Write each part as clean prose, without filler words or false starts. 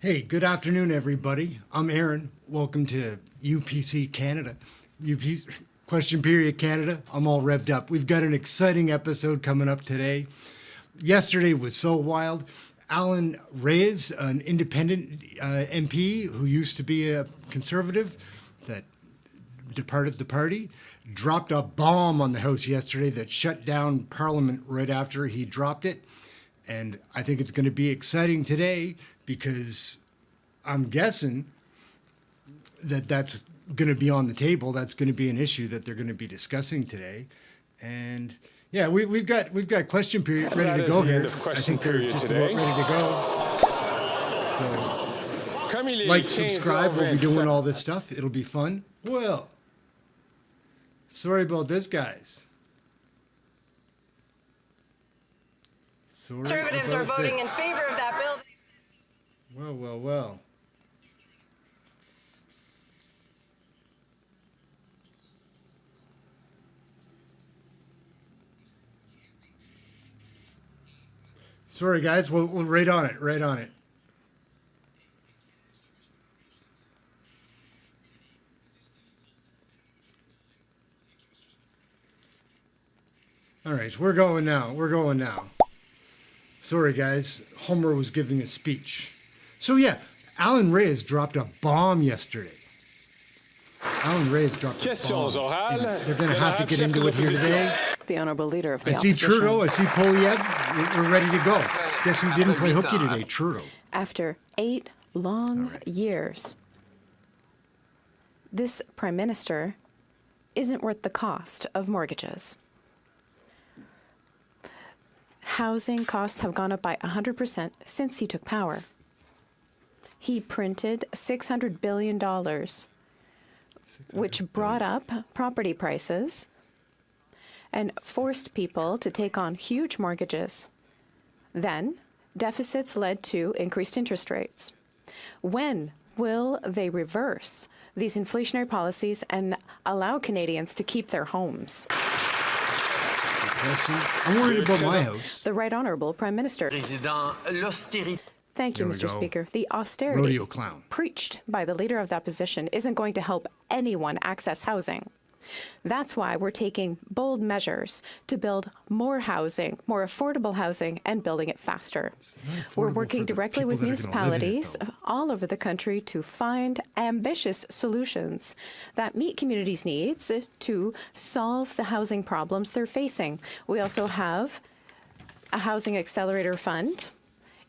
Hey, good afternoon, everybody. I'm Ehren. Welcome to UPC Canada. Question Period Canada. I'm all revved up. We've got an exciting episode coming up today. Yesterday was so wild. Alan Reyes, an independent MP who used to be a conservative that departed the party, dropped a bomb on the House yesterday that shut down Parliament right after he dropped it. And I think it's going to be exciting today because I'm guessing that that's going to be on the table. That's going to be an issue that they're going to be discussing today. And yeah, we've got question period ready to go here. I think they're just about ready to go. So like, subscribe. We'll be doing all this stuff. It'll be fun. Well, sorry about this, guys. Conservatives are voting in favor of that bill. Well. Sorry, guys. We'll right on it. All right, we're going now. Sorry, guys. Homer was giving a speech. So yeah, Alan Reyes dropped a bomb yesterday. Questions orale. They're going to have to get into it here today. The Honourable Leader of the I see Opposition. Trudeau. I see Poilievre. We're ready to go. Guess who didn't play hooky today? Trudeau. After 8 long years, this Prime Minister isn't worth the cost of mortgages. Housing costs have gone up by 100% since he took power. He printed $600 billion, which brought up property prices and forced people to take on huge mortgages. Then, deficits led to increased interest rates. When will they reverse these inflationary policies and allow Canadians to keep their homes? I'm worried about my house. The Right Honourable Prime Minister. Thank you, Mr. Speaker. The austerity Rodeo clown preached by the Leader of the Opposition isn't going to help anyone access housing. That's why we're taking bold measures to build more housing, more affordable housing, and building it faster. We're working directly with municipalities all over the country to find ambitious solutions that meet communities' needs to solve the housing problems they're facing. We also have a housing accelerator fund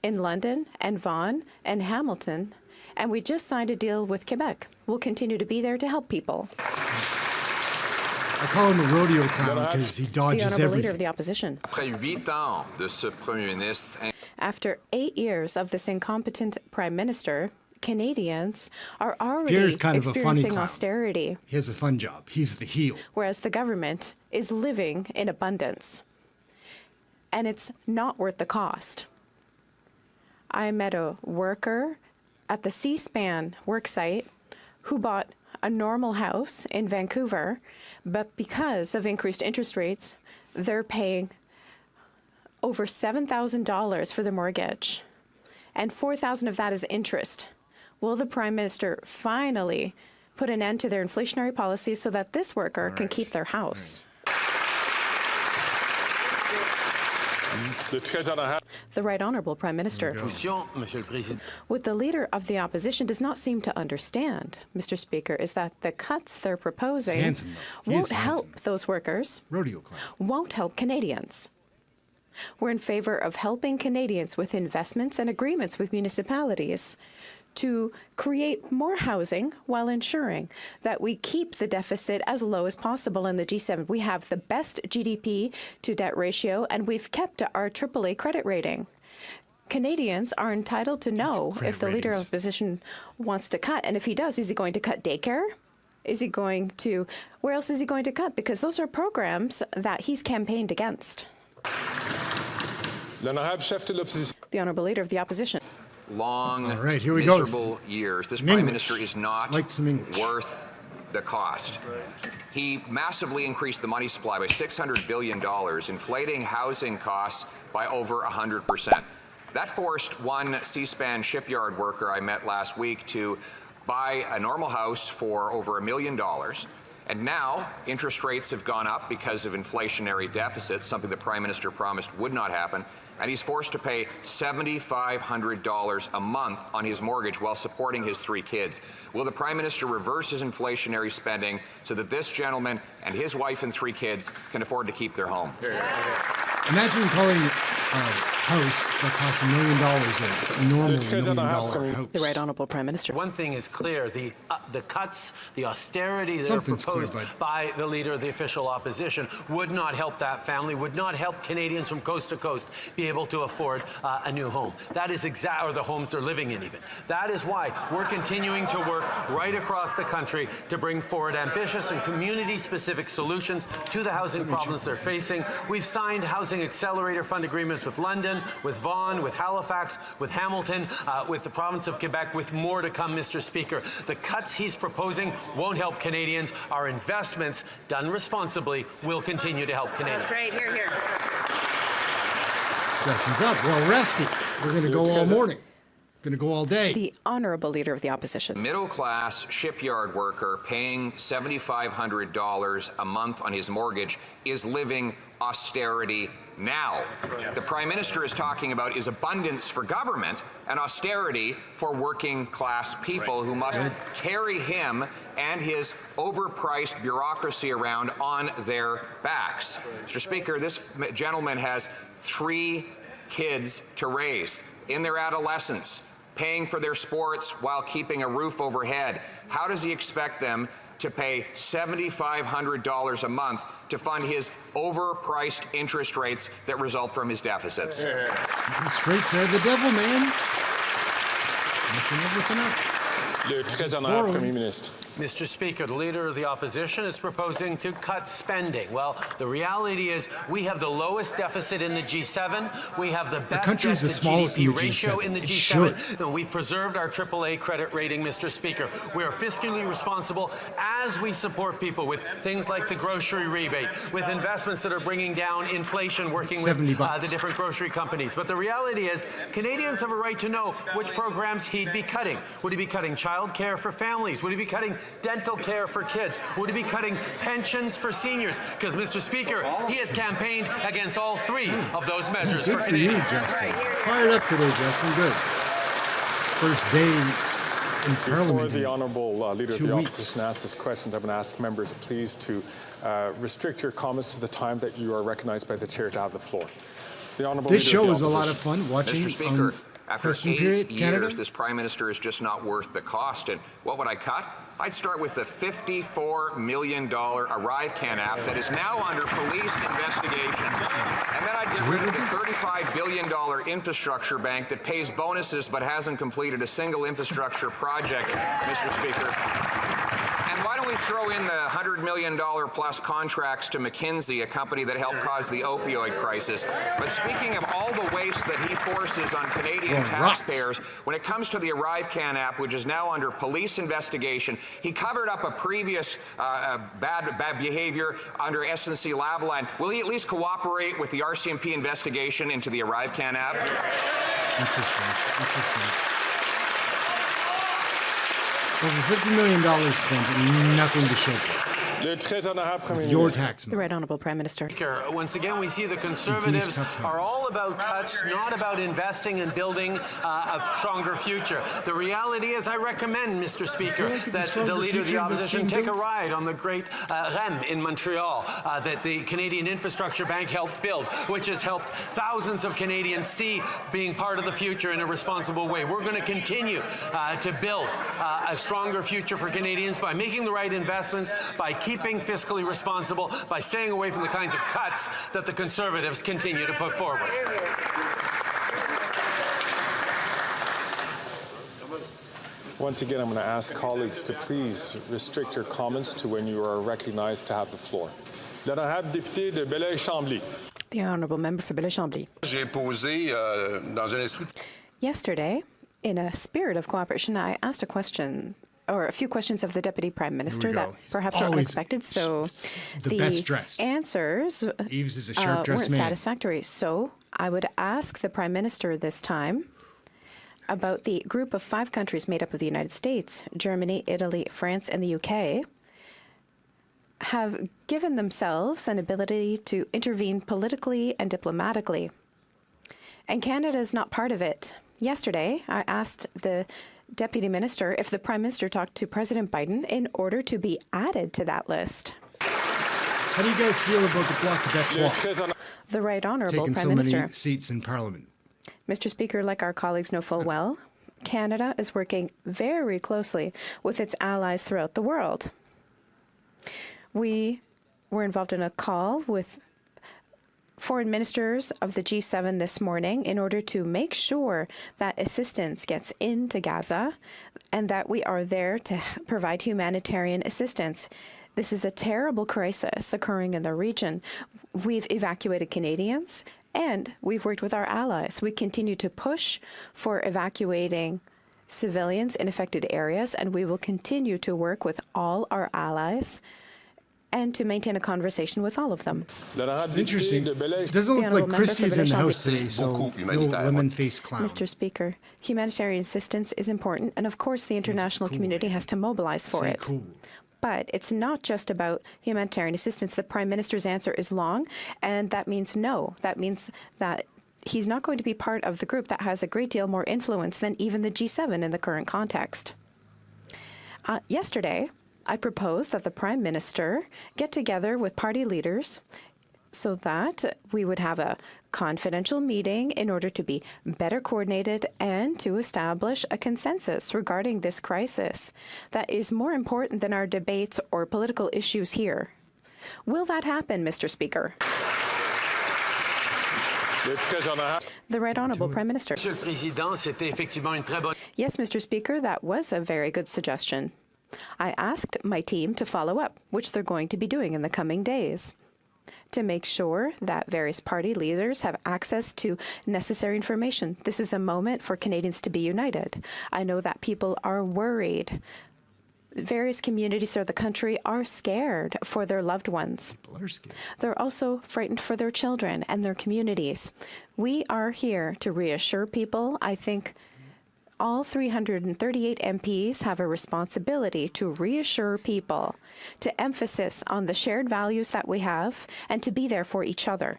in London and Vaughan and Hamilton, and we just signed a deal with Quebec. We'll continue to be there to help people. I call him a rodeo clown because he dodges the Honourable everything. Leader of the Opposition. After 8 years of this incompetent Prime Minister, Canadians are already experiencing austerity. He has a fun job. He's the heel. Whereas the government is living in abundance. And it's not worth the cost. I met a worker at the C-SPAN worksite who bought a normal house in Vancouver, but because of increased interest rates, they're paying over $7,000 for the mortgage, and $4,000 of that is interest. Will the Prime Minister finally put an end to their inflationary policies so that this worker can keep their house? The Right Honourable Prime Minister. What the Leader of the Opposition does not seem to understand, Mr. Speaker, is that the cuts they're proposing won't help those workers, won't help Canadians. We're in favour of helping Canadians with investments and agreements with municipalities to create more housing while ensuring that we keep the deficit as low as possible in the G7. We have the best GDP to debt ratio, and we've kept our AAA credit rating. Canadians are entitled to know if the Leader of the Opposition wants to cut, and if he does, is he going to cut daycare? Is he going to, where else is he going to cut? Because those are programs that he's campaigned against. The Honourable Leader of the Opposition. Long, here we miserable years. This Prime Minister is not worth the cost. He massively increased the money supply by $600 billion, inflating housing costs by over 100%. That forced one C-SPAN shipyard worker I met last week to buy a normal house for over $1 million. And now interest rates have gone up because of inflationary deficits, something the Prime Minister promised would not happen. And he's forced to pay $7,500 a month on his mortgage while supporting his 3 kids. Will the Prime Minister reverse his inflationary spending so that this gentleman and his wife and 3 kids can afford to keep their home? Imagine calling a house that costs $1 million a normal $1 million house. The Right Honourable Prime Minister. One thing is clear, the cuts, the austerity that are proposed by the Leader of the official opposition would not help that family, would not help Canadians from coast to coast be able to afford a new home. That is or the homes they're living in even. That is why we're continuing to work right across the country to bring forward ambitious and community-specific solutions to the housing problems they're facing. We've signed Housing Accelerator Fund agreements with London, with Vaughan, with Halifax, with Hamilton, with the province of Quebec, with more to come, Mr. Speaker. The cuts he's proposing won't help Canadians. Our investments, done responsibly, will continue to help Canadians. That's right. Here, here. Justin's up, well rested. We're going to go all morning. Going to go all day. The Honourable Leader of the Opposition. Middle-class shipyard worker paying $7,500 a month on his mortgage is living austerity now. The Prime Minister is talking about is abundance for government and austerity for working class people who must carry him and his overpriced bureaucracy around on their backs. Mr. Speaker, this gentleman has 3 kids to raise in their adolescence, paying for their sports while keeping a roof overhead. How does he expect them to pay $7,500 a month to fund his overpriced interest rates that result from his deficits? Interest rates are the devil, man. Messing everything up. Le très honorable Premier ministre. Mr. Speaker, the Leader of the Opposition is proposing to cut spending. Well, the reality is we have the lowest deficit in the G7. We have the best debt to GDP ratio in the G7. And we've preserved our AAA credit rating, Mr. Speaker. We are fiscally responsible as we support people with things like the grocery rebate, with investments that are bringing down inflation, working with the different grocery companies. But the reality is Canadians have a right to know which programs he'd be cutting. Would he be cutting child care for families? Would he be cutting dental care for kids? Would he be cutting pensions for seniors? Because, Mr. Speaker, he has campaigned against all 3 of those measures for Canadians. Good for you, Justin. Fired up today, Justin. Good. First day in Parliament. Before the Honourable Leader of the Opposition asks this question, I'm going to ask members, please, to restrict your comments to the time that you are recognized by the Chair to have the floor. The Honourable This show was a lot of fun watching. Mr. Speaker, after 8 years, Canada? this Prime Minister is just not worth the cost. And what would I cut? I'd start with the $54 million ArriveCan app that is now under police investigation. And then I'd get rid of the $35 billion infrastructure bank that pays bonuses but hasn't completed a single infrastructure project, Mr. Speaker. And why don't we throw in the $100 million plus contracts to McKinsey, a company that helped cause the opioid crisis. But speaking of all the waste that he forces on Canadian taxpayers, when it comes to the ArriveCan app, which is now under police investigation, he covered up a previous bad behavior under SNC Lavalin. Will he at least cooperate with the RCMP investigation into the ArriveCan app? Interesting. Over $50 million spent and nothing to show for it. Le très honorable Premier Your ministre. tax The Right Honourable Prime Minister. Once again, we see the Conservatives are all about cuts, not about investing and building a stronger future. The reality is, I recommend, Mr. Speaker, that the Leader of the Opposition take a ride on the great EhrenEmm in Montreal that the Canadian Infrastructure Bank helped build, which has helped thousands of Canadians see being part of the future in a responsible way. We're going to continue to build a stronger future for Canadians by making the right investments, by keeping fiscally responsible, by staying away from the kinds of cuts that the Conservatives continue to put forward. Once again, I'm going to ask colleagues to please restrict your comments to when you are recognized to have the floor. L'honorable député de Belleuil-Chambly. The Honourable Member for Belleuil-Chambly. J'ai posé dans un esprit. Yesterday, in a spirit of cooperation, I asked a question, or a few questions of the Deputy Prime Minister that perhaps were unexpected. So the best dressed. Answers Eves is a sharp-dressed weren't man. satisfactory. So I would ask the Prime Minister this time about the group of 5 countries made up of the United States, Germany, Italy, France, and the UK have given themselves an ability to intervene politically and diplomatically. And Canada is not part of it. Yesterday, I asked the Deputy Minister if the Prime Minister talked to President Biden in order to be added to that list. How do you guys feel about the Bloc Québécois The Right Honourable taking Prime so Minister. many seats in Parliament? Mr. Speaker, like our colleagues know full well, Canada is working very closely with its allies throughout the world. We were involved in a call with foreign ministers of the G7 this morning in order to make sure that assistance gets into Gaza and that we are there to provide humanitarian assistance. This is a terrible crisis occurring in the region. We've evacuated Canadians and we've worked with our allies. We continue to push for evacuating civilians in affected areas, and we will continue to work with all our allies and to maintain a conversation with all of them. It's interesting. It doesn't look like Christie's in the House today, so no lemon-faced clown. Mr. Speaker, humanitarian assistance is important, and of course the international community has to mobilize for it. Cool. But it's not just about humanitarian assistance. The Prime Minister's answer is long, and that means no. That means that he's not going to be part of the group that has a great deal more influence than even the G7 in the current context. Yesterday, I proposed that the Prime Minister get together with party leaders so that we would have a confidential meeting in order to be better coordinated and to establish a consensus regarding this crisis that is more important than our debates or political issues here. Will that happen, Mr. Speaker? The Right Honourable Prime Minister. Yes, Mr. Speaker, that was a very good suggestion. I asked my team to follow up, which they're going to be doing in the coming days, to make sure that various party leaders have access to necessary information. This is a moment for Canadians to be united. I know that people are worried. Various communities throughout the country are scared for their loved ones. People are scared. They're also frightened for their children and their communities. We are here to reassure people. I think all 338 MPs have a responsibility to reassure people, to emphasize on the shared values that we have, and to be there for each other.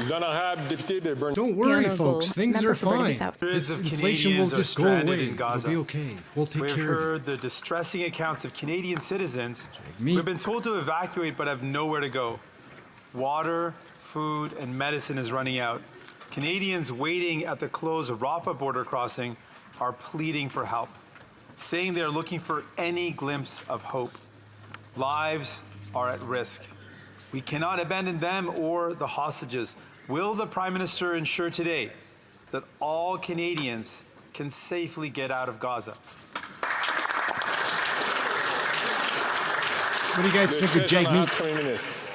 Don't worry, folks. Things are fine. This inflation will just go away. It'll be okay. We'll take care of it. We've heard the distressing accounts of Canadian citizens who have been told to evacuate but have nowhere to go. Water, food, and medicine is running out. Canadians waiting at the closed Rafah border crossing are pleading for help, saying they are looking for any glimpse of hope. Lives are at risk. We cannot abandon them or the hostages. Will the Prime Minister ensure today that all Canadians can safely get out of Gaza? What do you guys think of Jagmeet?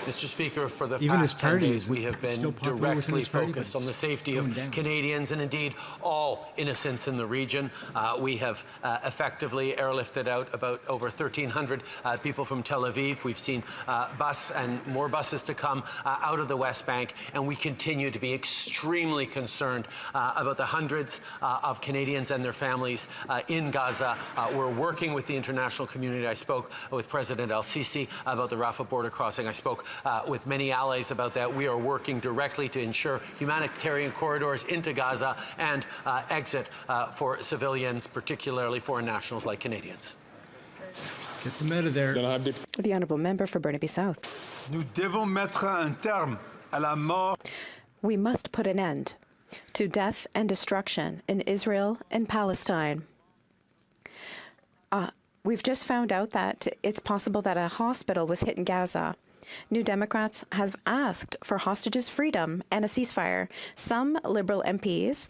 Mr. Speaker, for the Even his past 10 party days, we have been directly focused on the safety of Canadians and indeed all innocents in the region. We have effectively airlifted out about over 1,300 people from Tel Aviv. We've seen bus and more buses to come out of the West Bank, and we continue to be extremely concerned about the hundreds of Canadians and their families in Gaza. We're working with the international community. I spoke with President al-Sisi about the Rafah border crossing. I spoke with many allies about that. We are working directly to ensure humanitarian corridors into Gaza and exit for civilians, particularly foreign nationals like Canadians. Get them out of there. The Honourable Member for Burnaby South. Nous devons mettre un terme à la mort. We must put an end to death and destruction in Israel and Palestine. We've just found out that it's possible that a hospital was hit in Gaza. New Democrats have asked for hostages' freedom and a ceasefire. Some Liberal MPs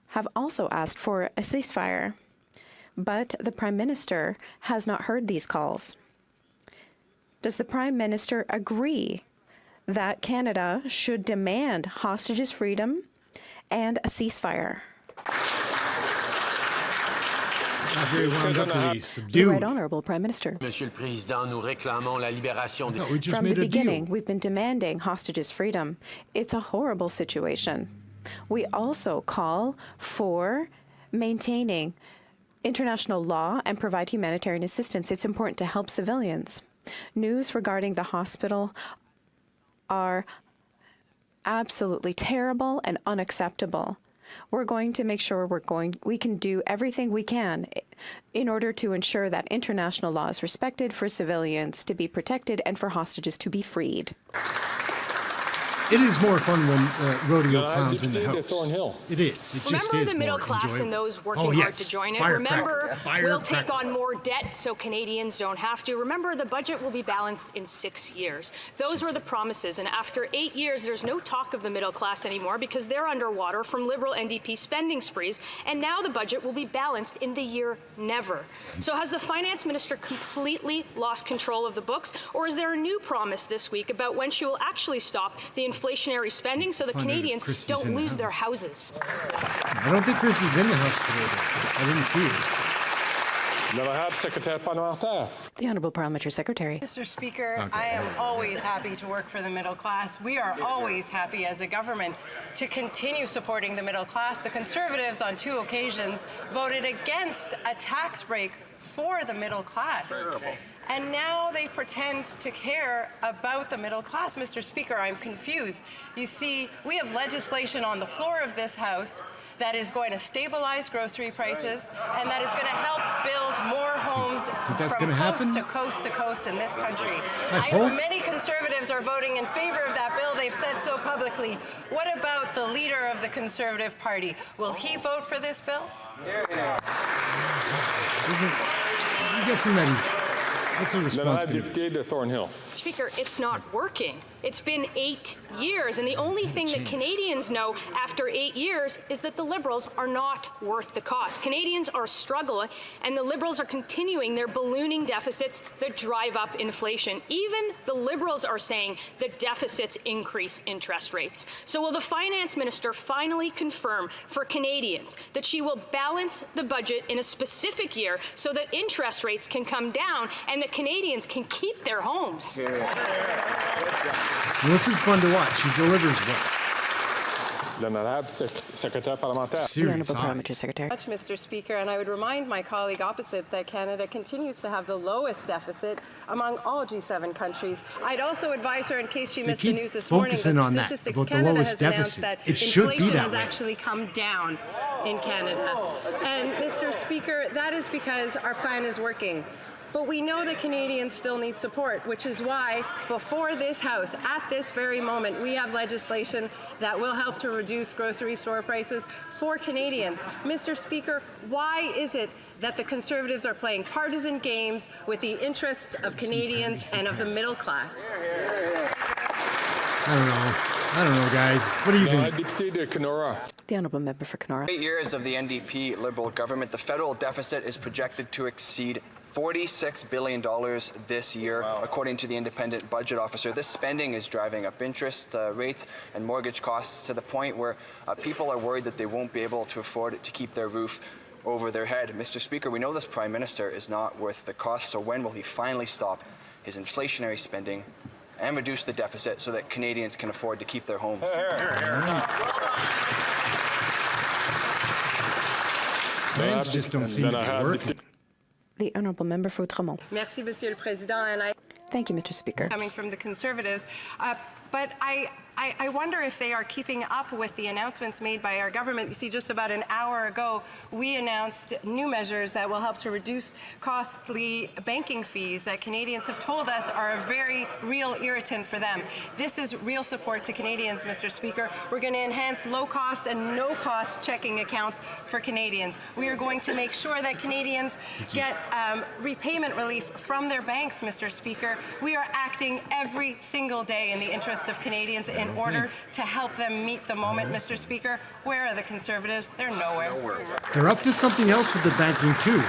have also asked for a ceasefire. But the Prime Minister has not heard these calls. Does the Prime Minister agree that Canada should demand hostages' freedom and a ceasefire? Not very wound up to be The subdued. Right Honourable Prime Minister. Monsieur le Président, nous réclamons la libération des... We just From made the a beginning, deal. we've been demanding hostages' freedom. It's a horrible situation. We also call for maintaining international law and provide humanitarian assistance. It's important to help civilians. News regarding the hospital are absolutely terrible and unacceptable. We're going to make sure we can do everything we can in order to ensure that international law is respected, for civilians to be protected, and for hostages to be freed. It is more fun when rodeo clowns in the house. Thornhill. It is. It just Remember is the middle more class enjoyable. and those working oh, hard yes. to join it. Firecracker. Remember, Firecracker. we'll take on more debt so Canadians don't have to. Remember, the budget will be balanced in 6 years. Those were the promises, and after 8 years, there's no talk of the middle class anymore because they're underwater from Liberal NDP spending sprees, and now the budget will be balanced in the year never. So has the Finance Minister completely lost control of the books, or is there a new promise this week about when she will actually stop the inflationary spending so that Canadians don't lose their houses? I don't think Chris is in the house today, though. I didn't see her. L'honorable secrétaire parlementaire. The Honourable Parliamentary Secretary. Mr. Speaker, I am always happy to work for the middle class. We are always happy as a government to continue supporting the middle class. The Conservatives on 2 occasions voted against a tax break for the middle class. And now they pretend to care about the middle class. Mr. Speaker, I'm confused. You see, we have legislation on the floor of this House that is going to stabilize grocery prices and that is going to help build more homes from coast to coast to coast in this country. I know many Conservatives are voting in favor of that bill. They've said so publicly. What about the leader of the Conservative Party? Will he vote for this bill? I'm guessing that he's... What's the response going to be? Député de Thornhill. Speaker, it's not working. It's been 8 years, and the only thing that Canadians know after 8 years is that the Liberals are not worth the cost. Canadians are struggling, and the Liberals are continuing their ballooning deficits that drive up inflation. Even the Liberals are saying that deficits increase interest rates. So will the Finance Minister finally confirm for Canadians that she will balance the budget in a specific year so that interest rates can come down and that Canadians can keep their homes? Melissa's fun to watch. She delivers well. L'honorable secrétaire parlementaire. The Honourable Parliamentary Secretary. Much, Mr. Speaker, and I would remind my colleague opposite that Canada continues to have the lowest deficit among all G7 countries. I'd also advise her, in case she missed the news this morning, that Statistics Canada has announced that inflation has actually come down in Canada. And, Mr. Speaker, that is because our plan is working. But we know that Canadians still need support, which is why, before this House, at this very moment, we have legislation that will help to reduce grocery store prices for Canadians. Mr. Speaker, why is it that the Conservatives are playing partisan games with the interests of Canadians and of the middle class? I don't know, guys. What do you think? Député de Kenora. The Honourable Member for Kenora. 8 years of the NDP Liberal government, the federal deficit is projected to exceed $46 billion this year, according to the independent budget officer. This spending is driving up interest rates and mortgage costs to the point where people are worried that they won't be able to afford it to keep their roof over their head. Mr. Speaker, we know this Prime Minister is not worth the cost, so when will he finally stop his inflationary spending and reduce the deficit so that Canadians can afford to keep their homes? Plans just don't seem to be working. The Honourable Member for Outremont. Merci, Monsieur le Président. And Thank you, Mr. Speaker. coming from the Conservatives. But I wonder if they are keeping up with the announcements made by our government. You see, just about an hour ago, we announced new measures that will help to reduce costly banking fees that Canadians have told us are a very real irritant for them. This is real support to Canadians, Mr. Speaker. We're going to enhance low-cost and no-cost checking accounts for Canadians. We are going to make sure that Canadians get repayment relief from their banks, Mr. Speaker. We are acting every single day in the interest of Canadians in order to help them meet the moment, Mr. Speaker. Where are the Conservatives? They're nowhere. They're up to something else with the banking, too.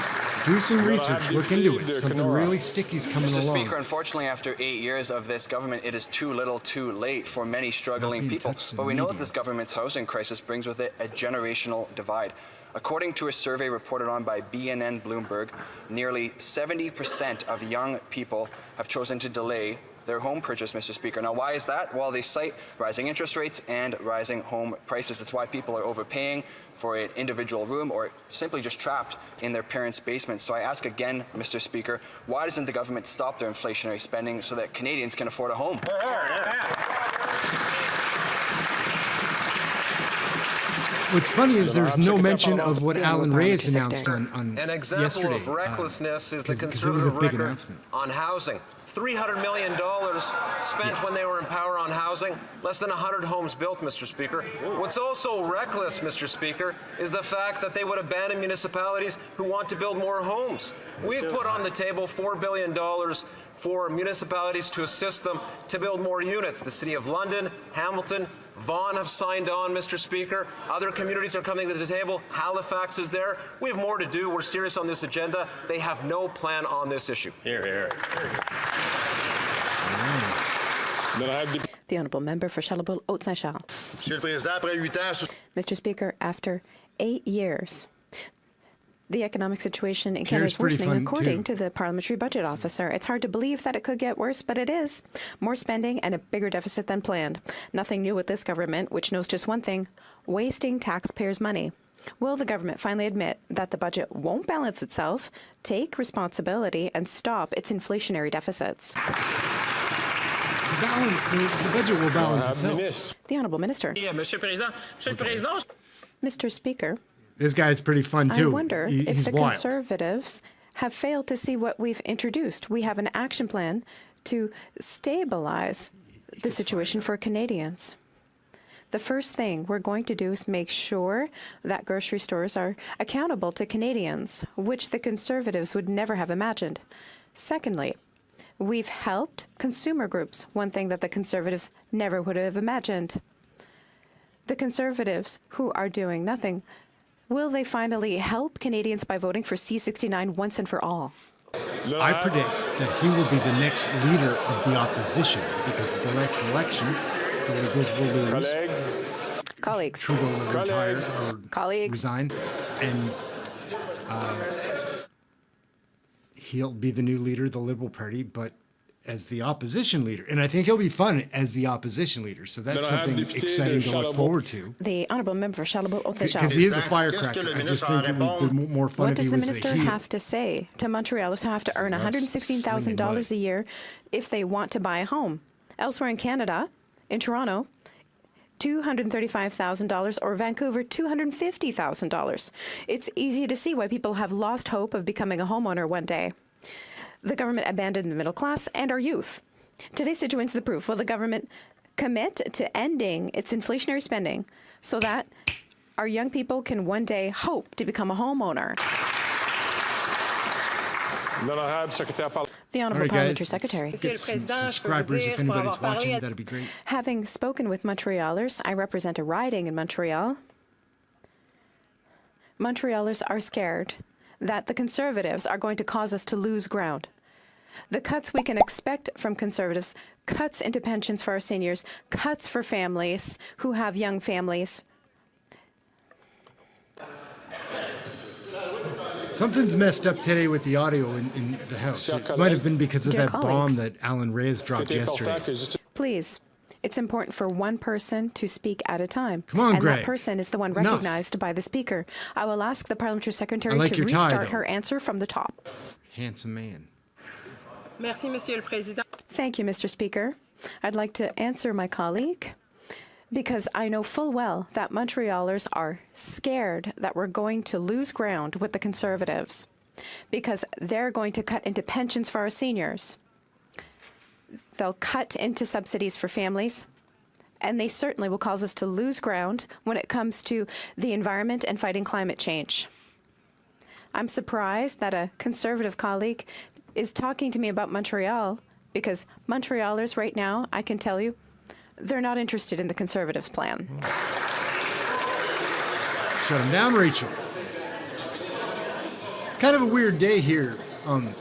Do some research. Look into it. Something really sticky's coming Mr. along. Speaker, unfortunately, after 8 years of this government, it is too little too late for many struggling people. But we know that this government's housing crisis brings with it a generational divide. According to a survey reported on by BNN Bloomberg, nearly 70% of young people have chosen to delay their home purchase, Mr. Speaker. Now, why is that? Well, they cite rising interest rates and rising home prices. That's why people are overpaying for an individual room or simply just trapped in their parents' basements. So I ask again, Mr. Speaker, why doesn't the government stop their inflationary spending so that Canadians can afford a home? What's funny is there's no mention of what Alan Reyes announced on An example yesterday. of recklessness is the Because it was a Conservative big record announcement. on housing. $300 million spent when they were in power on housing. Less than 100 homes built, Mr. Speaker. What's also reckless, Mr. Speaker, is the fact that they would abandon municipalities who want to build more homes. We've put on the table $4 billion for municipalities to assist them to build more units. The City of London, Hamilton, Vaughan have signed on, Mr. Speaker. Other communities are coming to the table. Halifax is there. We have more to do. We're serious on this agenda. They have no plan on this issue. Here, here. The Honourable Member for Charlebourg, Haute-Saint-Charles. Mr. Speaker, after 8 years, the economic situation in Canada is worsening, according to the Parliamentary Budget Officer. It's hard to believe that it could get worse, but it is. More spending and a bigger deficit than planned. Nothing new with this government, which knows just one thing: wasting taxpayers' money. Will the government finally admit that the budget won't balance itself, take responsibility, and stop its inflationary deficits? The budget will balance itself. The Honourable Minister. Mr. Speaker, this guy's pretty fun, too. I wonder if He's the wild. Conservatives have failed to see what we've introduced. We have an action plan to stabilize the situation for Canadians. The first thing we're going to do is make sure that grocery stores are accountable to Canadians, which the Conservatives would never have imagined. Secondly, we've helped consumer groups, one thing that the Conservatives never would have imagined. The Conservatives, who are doing nothing, will they finally help Canadians by voting for C-69 once and for all? I predict that he will be the next leader of the opposition because at the next election, the Liberals will lose. Colleagues. Trudeau will retire or resign, and he'll be the new leader of the Liberal Party, but as the opposition leader. And I think he'll be fun as the opposition leader. So that's something exciting to look forward to. The Honourable Member for Charlebourg, Haute-Saint-Charles. Because he is a firecracker. I just think it would be more fun if he was the What does the minister have to say to Montrealers who have to earn $116,000 a year if they want to buy a home? Elsewhere in Canada, in Toronto, $235,000, or Vancouver, $250,000. It's easy to see why people have lost hope of becoming a homeowner one day. The government abandoned the middle class and our youth. Today's situation's the proof. Will the government commit to ending its inflationary spending so that our young people can one day hope to become a homeowner? The Honourable Parliamentary Secretary. Get some subscribers if anybody's watching. That'd be great. Having spoken with Montrealers, I represent a riding in Montreal. Montrealers are scared that the Conservatives are going to cause us to lose ground. The cuts we can expect from Conservatives, cuts into pensions for our seniors, cuts for families who have young families. Something's messed up today with the audio in the House. It might have been because of that bomb that Alan Reyes dropped yesterday. Please, it's important for one person to speak at a time. Come on, and Greg. that person is the one recognized by the Speaker. I will ask the Parliamentary Secretary to restart her answer from the top. Handsome man. Merci, Monsieur le Président. Thank you, Mr. Speaker. I'd like to answer my colleague because I know full well that Montrealers are scared that we're going to lose ground with the Conservatives because they're going to cut into pensions for our seniors. They'll cut into subsidies for families, and they certainly will cause us to lose ground when it comes to the environment and fighting climate change. I'm surprised that a Conservative colleague is talking to me about Montreal because Montrealers right now, I can tell you, they're not interested in the Conservatives' plan. Shut him down, Rachel. It's kind of a weird day here on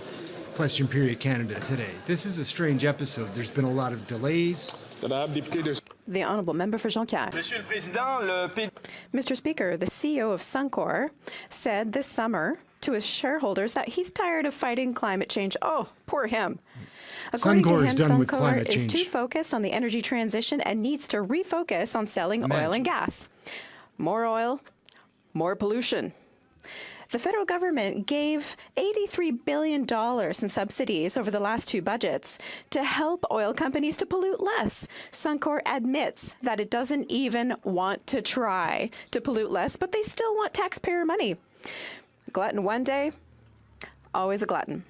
Question Period Canada today. This is a strange episode. There's been a lot of delays. The Honourable Member for Jonquière. Mr. Speaker, the CEO of Suncor said this summer to his shareholders that he's tired of fighting climate change. Oh, poor him. According to him, Suncor is too focused on the energy transition and needs to refocus on selling oil and gas. More oil, more pollution. The federal government gave $83 billion in subsidies over the last two budgets to help oil companies to pollute less. Suncor admits that it doesn't even want to try to pollute less, but they still want taxpayer money. Glutton one day, always a glutton.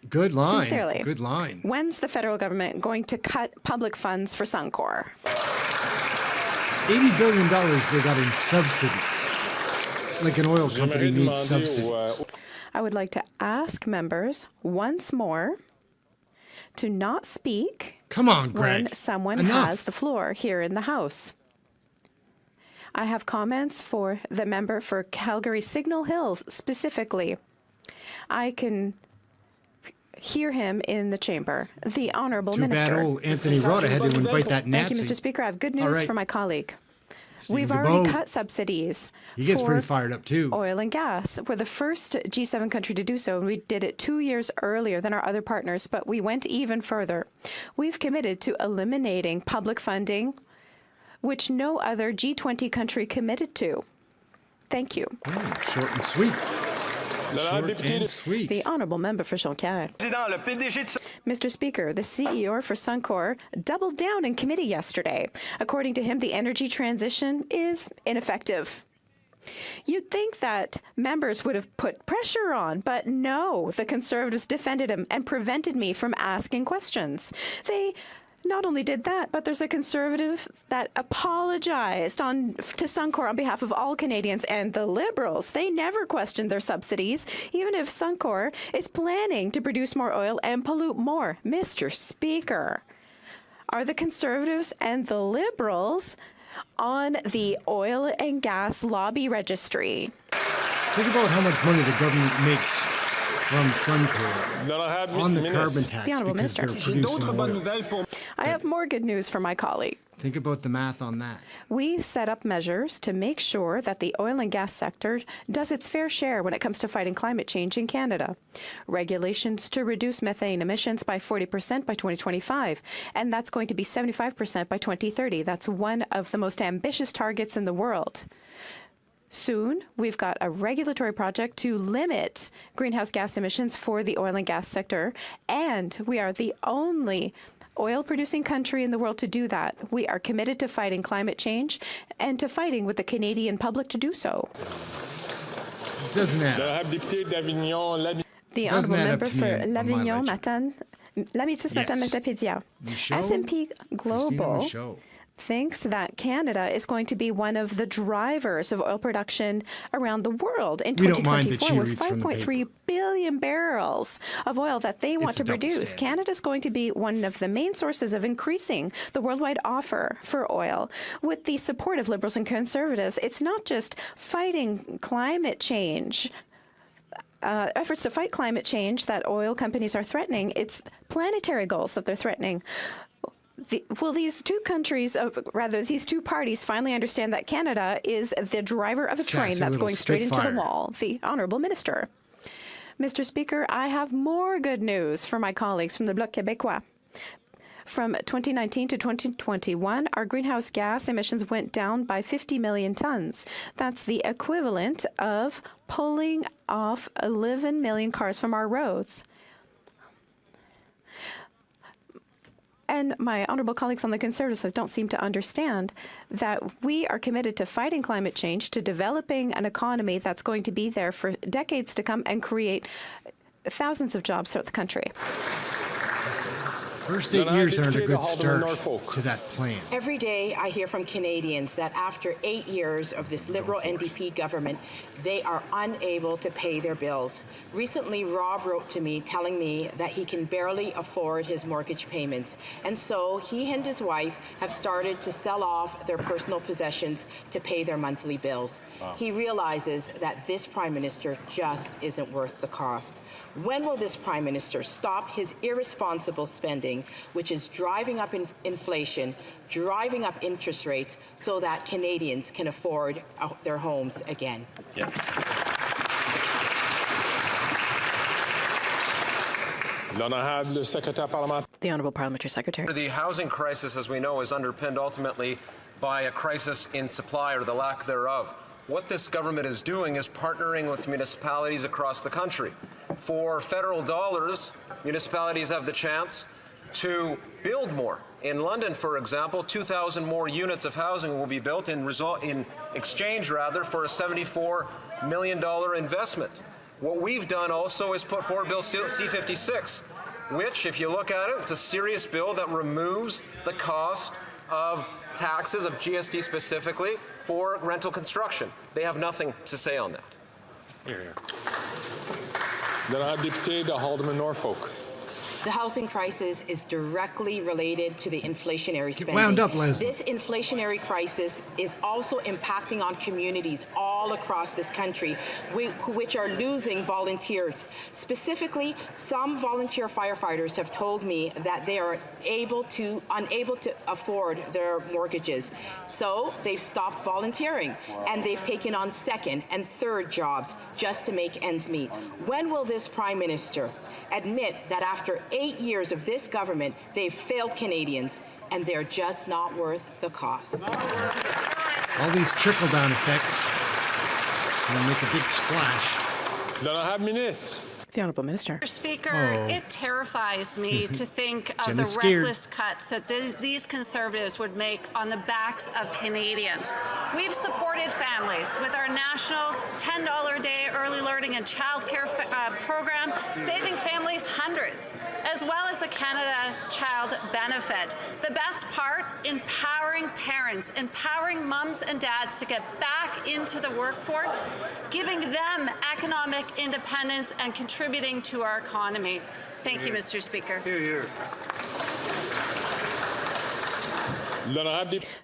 Good line. Sincerely. Good line. When's the federal government going to cut public funds for Suncor? $80 billion they got in subsidies. Like an oil company needs subsidies. I would like to ask members once more to not speak Come on, Greg. when someone Enough. has the floor here in the House. I have comments for the member for Calgary Signal Hills specifically. I can hear him in the chamber. The Honourable Minister. Too bad old Anthony Rota had to invite that Nazi. Thank you, Mr. Speaker. I have good news for my colleague. We've Stephen already DeBoe. cut subsidies He gets for pretty fired up too. oil and gas. We're the first G7 country to do so, and we did it 2 years earlier than our other partners, but we went even further. We've committed to eliminating public funding, which no other G20 country committed to. Thank you. Short and sweet. Short and sweet. The Honourable Member for Jonquière. Mr. Speaker, the CEO for Suncor doubled down in committee yesterday. According to him, the energy transition is ineffective. You'd think that members would have put pressure on, but no, the Conservatives defended him and prevented me from asking questions. They not only did that, but there's a Conservative that apologized to Suncor on behalf of all Canadians, and the Liberals, they never questioned their subsidies, even if Suncor is planning to produce more oil and pollute more. Mr. Speaker, are the Conservatives and the Liberals on the oil and gas lobby registry? Think about how much money the government makes from Suncor on the carbon tax The Honourable because Minister. they're producing oil. I have more good news for my colleague. Think about the math on that. We set up measures to make sure that the oil and gas sector does its fair share when it comes to fighting climate change in Canada. Regulations to reduce methane emissions by 40% by 2025, and that's going to be 75% by 2030. That's one of the most ambitious targets in the world. Soon, we've got a regulatory project to limit greenhouse gas emissions for the oil and gas sector, and we are the only oil-producing country in the world to do that. We are committed to fighting climate change and to fighting with the Canadian public to do so. It doesn't add up. The Honourable Member for L'Avignon Matin, L'Amétis Matin Matapédia. S&P Global thinks that Canada is going to be one of the drivers of oil production around the world in 2024 with 5.3 billion barrels of oil that they want to produce. Canada is going to be one of the main sources of increasing the worldwide offer for oil. With the support of Liberals and Conservatives, it's not just fighting climate change, efforts to fight climate change that oil companies are threatening, it's planetary goals that they're threatening. Will these two countries, these two parties finally understand that Canada is the driver of a train that's going straight into the wall? The Honourable Minister. Mr. Speaker, I have more good news for my colleagues from the Bloc Québécois. From 2019 to 2021, our greenhouse gas emissions went down by 50 million tons. That's the equivalent of pulling off 11 million cars from our roads. And my honourable colleagues on the Conservatives don't seem to understand that we are committed to fighting climate change, to developing an economy that's going to be there for decades to come and create thousands of jobs throughout the country. First 8 years aren't a good start to that plan. Every day I hear from Canadians that after 8 years of this Liberal NDP government, they are unable to pay their bills. Recently, Rob wrote to me telling me that he can barely afford his mortgage payments. And so he and his wife have started to sell off their personal possessions to pay their monthly bills. Wow. He realizes that this Prime Minister just isn't worth the cost. When will this Prime Minister stop his irresponsible spending, which is driving up inflation, driving up interest rates, so that Canadians can afford their homes again? Yeah. The Honourable Parliamentary Secretary. The housing crisis, as we know, is underpinned ultimately by a crisis in supply or the lack thereof. What this government is doing is partnering with municipalities across the country. For federal dollars, municipalities have the chance to build more. In London, for example, 2,000 more units of housing will be built in exchange for a $74 million investment. What we've done also is put forward Bill C-56, which, if you look at it, it's a serious bill that removes the cost of taxes, of GST specifically, for rental construction. They have nothing to say on that. Here. Député de Haldeman Norfolk. The housing crisis is directly related to the inflationary spending. Wound up, Leslie. This inflationary crisis is also impacting on communities all across this country, which are losing volunteers. Specifically, some volunteer firefighters have told me that they are unable to afford their mortgages. So they've stopped volunteering, and they've taken on second and third jobs just to make ends meet. When will this Prime Minister admit that after 8 years of this government, they've failed Canadians and they're just not worth the cost? All these trickle-down effects will make a big splash. The Honourable Minister. Mr. Speaker, it terrifies me to think of the reckless cuts that these Conservatives would make on the backs of Canadians. We've supported families with our national $10 a day early learning and childcare program, saving families hundreds, as well as the Canada Child Benefit. The best part, empowering parents, empowering mums and dads to get back into the workforce, giving them economic independence and contributing to our economy. Thank you, Mr. Speaker.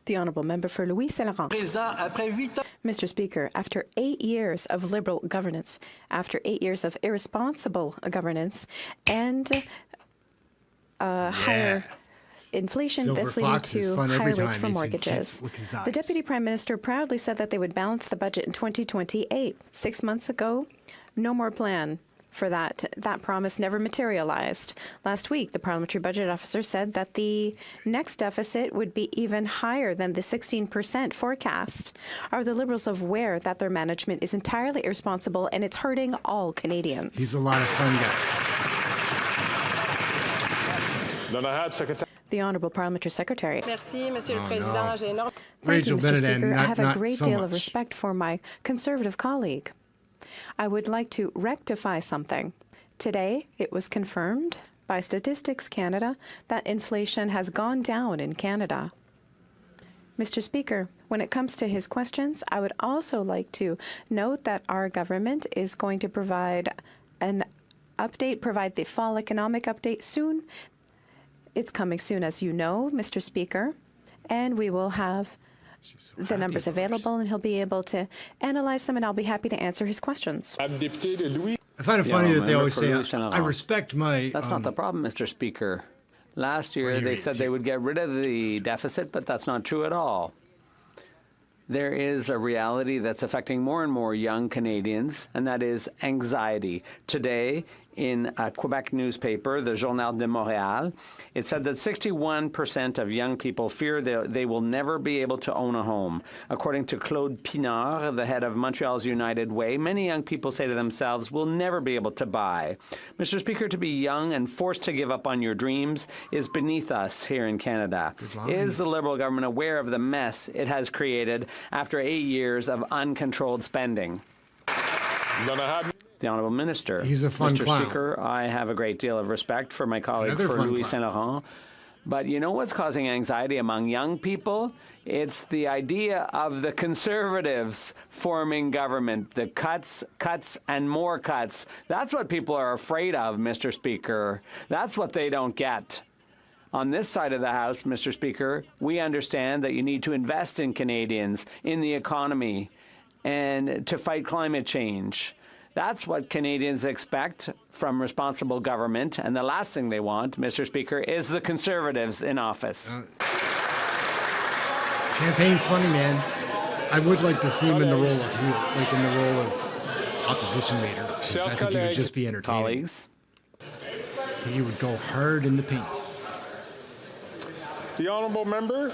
The Honourable Member for Louis-Saint-Laurent. Mr. Speaker, after 8 years of Liberal governance, after 8 years of irresponsible governance, and higher inflation Silver that's leading Fox is to fun higher every rates time for he's in mortgages. with his eyes. The Deputy Prime Minister proudly said that they would balance the budget in 2028. 6 months ago, no more plan for that. That promise never materialized. Last week, the Parliamentary Budget Officer said that the next deficit would be even higher than the 16% forecast. Are the Liberals aware that their management is entirely irresponsible and it's hurting all Canadians? He's a lot of fun, guys. The Honourable Parliamentary Secretary. Merci, Monsieur le Président. No. Thank you, Mr. Speaker. I have a not great so deal of much. respect for my Conservative colleague. I would like to rectify something. Today, it was confirmed by Statistics Canada that inflation has gone down in Canada. Mr. Speaker, when it comes to his questions, I would also like to note that our government is going to provide an update, provide the fall economic update soon. It's coming soon, as you know, Mr. Speaker, and we will have the numbers available, and he'll be able to analyze them, and I'll be happy to answer his questions. I find it funny that they always say, I respect my... That's not the problem, Mr. Speaker. Last year, they said they would get rid of the deficit, but that's not true at all. There is a reality that's affecting more and more young Canadians, and that is anxiety. Today, in a Quebec newspaper, the Journal de Montréal, it said that 61% of young people fear they will never be able to own a home. According to Claude Pinard, the head of Montreal's United Way, many young people say to themselves, we'll never be able to buy. Mr. Speaker, to be young and forced to give up on your dreams is beneath us here in Canada. Is the Liberal government aware of the mess it has created after 8 years of uncontrolled spending? the Honourable Minister. He's a fun Mr. clown. Speaker, I have a great deal of respect for my colleague, Another for fun Louis clown. Saint Laurent. But you know what's causing anxiety among young people? It's the idea of the Conservatives forming government, the cuts, and more cuts. That's what people are afraid of, Mr. Speaker. That's what they don't get. On this side of the House, Mr. Speaker, we understand that you need to invest in Canadians, in the economy, and to fight climate change. That's what Canadians expect from responsible government, and the last thing they want, Mr. Speaker, is the Conservatives in office. Champagne's funny, man. I would like to see him in the role of heel, like in the role of opposition leader. 'Cause I think he would just be entertaining. Colleagues. I think he would go hard in the paint. The honourable member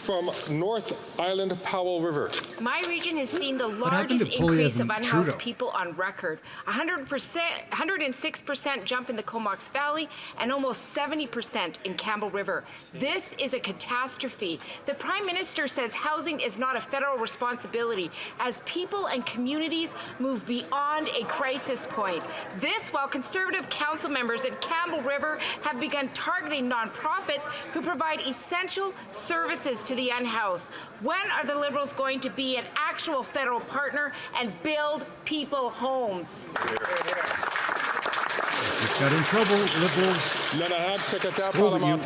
from North Island Powell River. My region has seen the happened to largest Poilievre increase of and unhoused Trudeau? people on record. 106% jump in the Comox Valley and almost 70% in Campbell River. This is a catastrophe. The Prime Minister says housing is not a federal responsibility as people and communities move beyond a crisis point. This while Conservative council members at Campbell River have begun targeting nonprofits who provide essential services to the unhoused. When are the Liberals going to be an actual federal partner and build people homes? Just got in trouble, Liberals. Scolded you.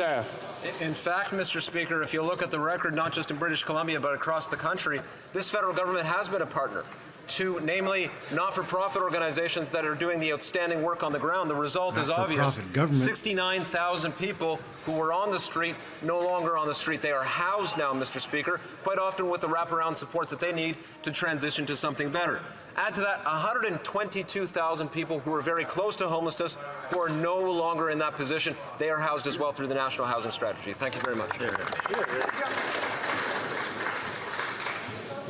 In fact, Mr. Speaker, if you look at the record, not just in British Columbia, but across the country, this federal government has been a partner to, namely, not-for-profit organizations that are doing the outstanding work on the ground. The result is obvious. Not-for-profit government. 69,000 people who were on the street, no longer on the street. They are housed now, Mr. Speaker, quite often with the wraparound supports that they need to transition to something better. Add to that 122,000 people who are very close to homelessness, who are no longer in that position. They are housed as well through the National Housing Strategy. Thank you very much.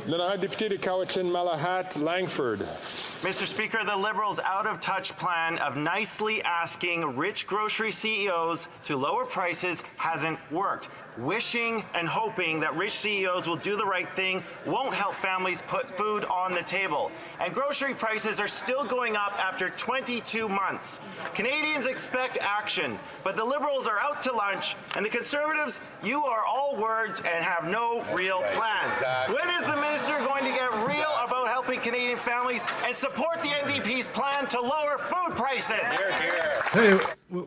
L'honorable député de Cowichan Malahat Langford. Mr. Speaker, the Liberals' out-of-touch plan of nicely asking rich grocery CEOs to lower prices hasn't worked. Wishing and hoping that rich CEOs will do the right thing won't help families put food on the table. And grocery prices are still going up after 22 months. Canadians expect action, but the Liberals are out to lunch, and the Conservatives, you are all words and have no real plans. When is the minister going to get real about helping Canadian families and support the NDP's plan to lower food prices? Tell you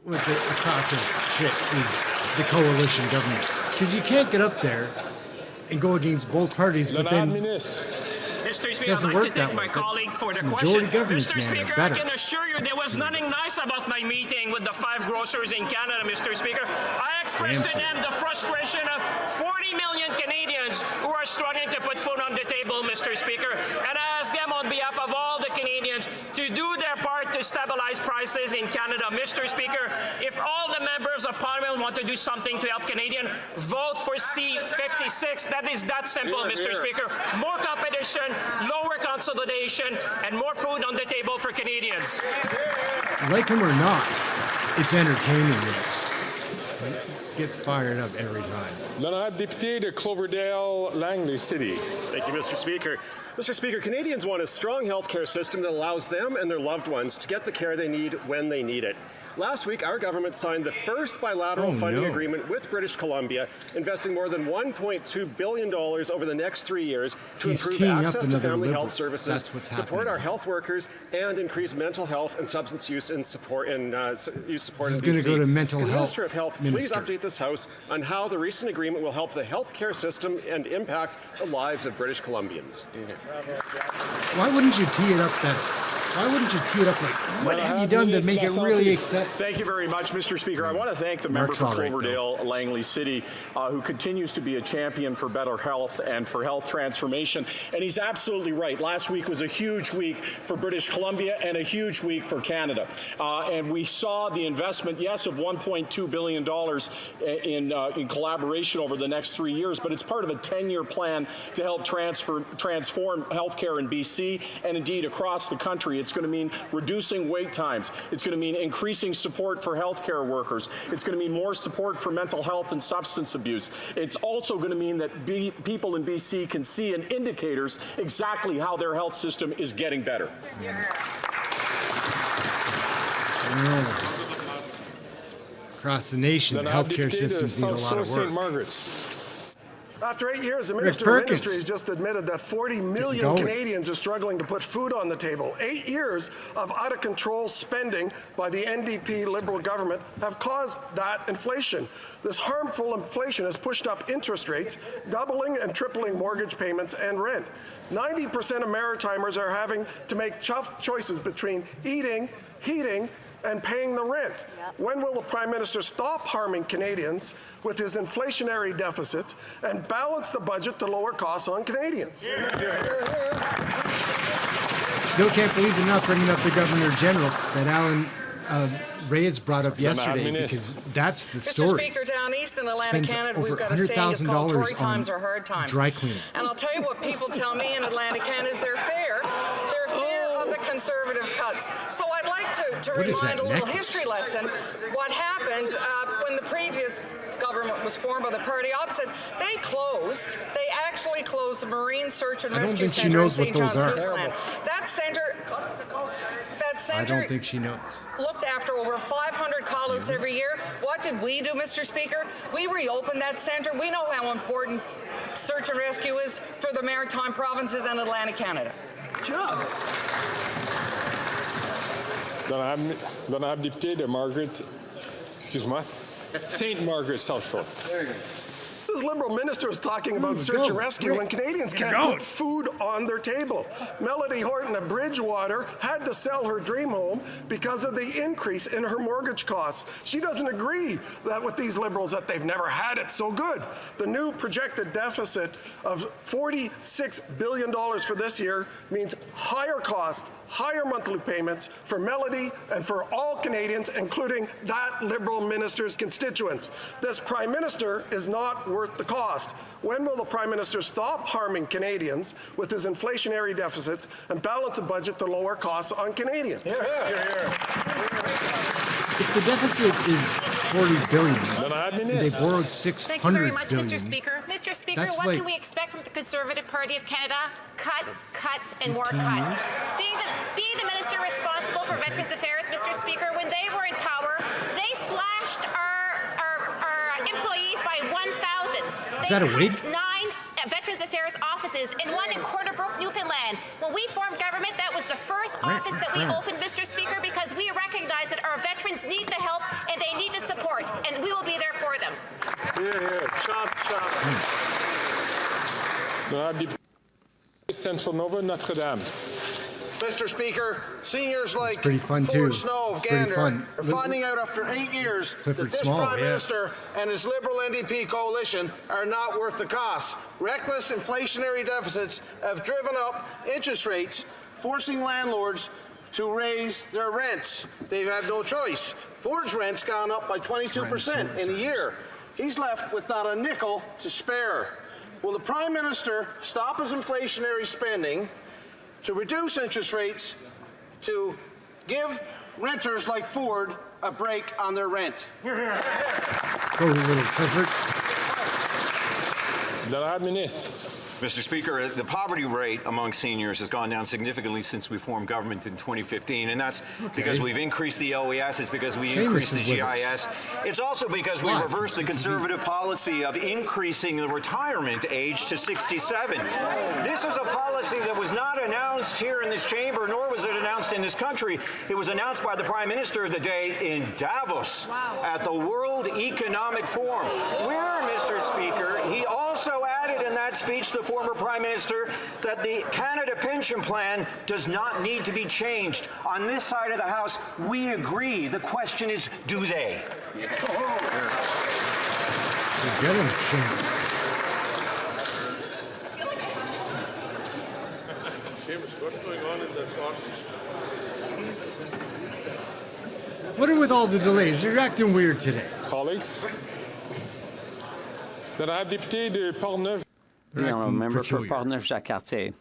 what's a crock of shit is the coalition government. Because you can't get up there and go against both parties, but then Mr. Speaker, doesn't I'd like work to that thank way. my colleague for the Majority question. governments, Mr. man, are Speaker, better. I can assure you there was nothing nice about my meeting with the 5 grocers in Canada, Mr. Speaker. I expressed to them the frustration of 40 million Canadians who are struggling to put food on the table, Mr. Speaker. And I asked them on behalf of all the Canadians to do their part to stabilize prices in Canada. Mr. Speaker, if all the members of Parliament want to do something to help Canadians, vote for C-56. That is that simple, Mr. Speaker. More competition, lower consolidation, and more food on the table for Canadians. like him or not, it's entertaining. This gets fired up every time. L'honorable député de Cloverdale, Langley City. Thank you, Mr. Speaker. Mr. Speaker, Canadians want a strong health care system that allows them and their loved ones to get the care they need when they need it. Last week, our government signed the first bilateral funding agreement with British Columbia, investing more than $1.2 billion over the next 3 years to improve access to family health services, support our health workers, and increase mental health and substance use and support in use support This is in going BC. to go to mental Can the health Minister of Health please update this House on how the recent agreement will help the health care system and impact the lives of British Columbians? Why wouldn't you tee it up better? Why wouldn't you tee it up like, what have you done to make it really exciting? Thank you very much, Mr. Speaker. I want to thank the member from Cloverdale, Langley City, who continues to be a champion for better health and for health transformation. And he's absolutely right. Last week was a huge week for British Columbia and a huge week for Canada. And we saw the investment, yes, of $1.2 billion in collaboration over the next 3 years, but it's part of a 10-year plan to help transform healthcare in BC and indeed across the country. It's going to mean reducing wait times. It's going to mean increasing support for healthcare workers. It's going to mean more support for mental health and substance abuse. It's also going to mean that people in BC can see in indicators exactly how their health system is getting better. Across the nation, the healthcare systems need a lot of St. work. Margaret's. After 8 years, the Minister of Industry has just admitted that 40 million Canadians are struggling to put food on the table. 8 years of out-of-control spending by the NDP Liberal government have caused that inflation. This harmful inflation has pushed up interest rates, doubling and tripling mortgage payments and rent. 90% of Maritimers are having to make tough choices between eating, heating, and paying the rent. When will the Prime Minister stop harming Canadians with his inflationary deficits and balance the budget to lower costs on Canadians? Still can't believe they're not bringing up the Governor General that Alan Reyes brought up yesterday, because that's the story. Mr. Speaker, down east in Atlantic Canada, we've got a saying, it's called Tory times or hard times. Dry cleaning. And I'll tell you what people tell me in Atlantic Canada is they're fear of the Conservative cuts. So I'd like to remind a little history lesson. What happened when the previous government was formed by the party opposite, they actually closed the Marine Search and Rescue Centre in St. John's, Newfoundland. That centre I don't think she knows. Looked after over 500 call-outs every year. What did we do, Mr. Speaker? We reopened that centre. We know how important search and rescue is for the Maritime provinces and Atlantic Canada. Good job. L'honorable député de Margaret, excuse-moi, St. Margaret, South Shore. There you go. This Liberal minister is talking about search and rescue when Canadians can't put food on their table. Melody Horton of Bridgewater had to sell her dream home because of the increase in her mortgage costs. She doesn't agree that with these Liberals that they've never had it so good. The new projected deficit of $46 billion for this year means higher costs, higher monthly payments for Melody and for all Canadians, including that Liberal minister's constituents. This Prime Minister is not worth the cost. When will the Prime Minister stop harming Canadians with his inflationary deficits and balance the budget to lower costs on Canadians? If the deficit is $40 billion, and they borrowed $600 Thank you very much, billion, Mr. Speaker. Mr. Speaker, what can we expect from the Conservative Party of Canada? Cuts, cuts, and more cuts. Being the minister responsible for Veterans Affairs, Mr. Speaker, when they were in power, they slashed our employees by 1,000. Is that a wig? 9 Veterans Affairs offices and 1 in Quarterbrook, Newfoundland. When we formed government, that was the first office that we opened, Mr. Speaker, because we recognize that our veterans need the help and they need the support, and we will be there for them. Chop, chop. Central Nova, Notre Dame. Mr. Speaker, seniors like Ford Snow of Gander are finding out after 8 years that this Prime Minister and his Liberal NDP coalition are not worth the cost. Reckless inflationary deficits have driven up interest rates, forcing landlords to raise their rents. They've had no choice. Ford's rent's gone up by 22% in a year. He's left with not a nickel to spare. Will the Prime Minister stop his inflationary spending to reduce interest rates, to give renters like Ford a break on their rent? Go, little Clifford. L'honorable ministre. Mr. Speaker, the poverty rate among seniors has gone down significantly since we formed government in 2015, and that's because we've increased the LES, it's because we increased the GIS. It's also because we reversed the Conservative policy of increasing the retirement age to 67. This is a policy that was not announced here in this chamber, nor was it announced in this country. It was announced by the Prime Minister the day in Davos at the World Economic Forum, where, Mr. Speaker, he also added in that speech, the former Prime Minister, that the Canada Pension Plan does not need to be changed. On this side of the House, we agree. The question is, do they? Get him, Seamus. Seamus, what's going on in this office? What are with all the delays? You're acting weird today. Colleagues, l'honorable député de Portneuf. The honourable member for Portneuf-Jacques-Cartier.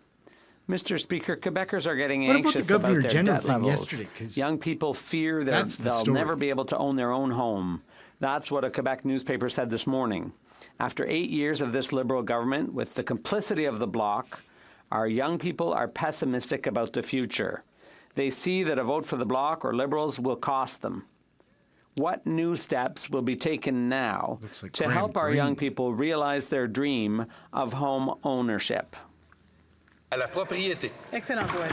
Mr. Speaker, Quebecers are getting anxious about their debt levels. Young people fear that they'll never be able to own their own home. That's what a Quebec newspaper said this morning. After 8 years of this Liberal government, with the complicity of the Bloc, our young people are pessimistic about the future. They see that a vote for the Bloc or Liberals will cost them. What new steps will be taken now to help our young people realize their dream of home ownership? À la propriété. Excellent point.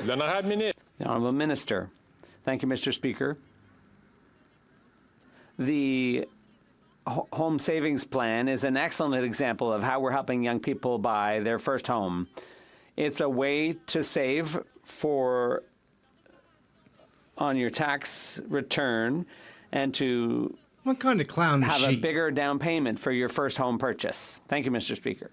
The Honourable Minister. Thank you, Mr. Speaker. The Home Savings Plan is an excellent example of how we're helping young people buy their first home. It's a way to save on your tax return and to what kind of clown is have she? A bigger down payment for your first home purchase. Thank you, Mr. Speaker.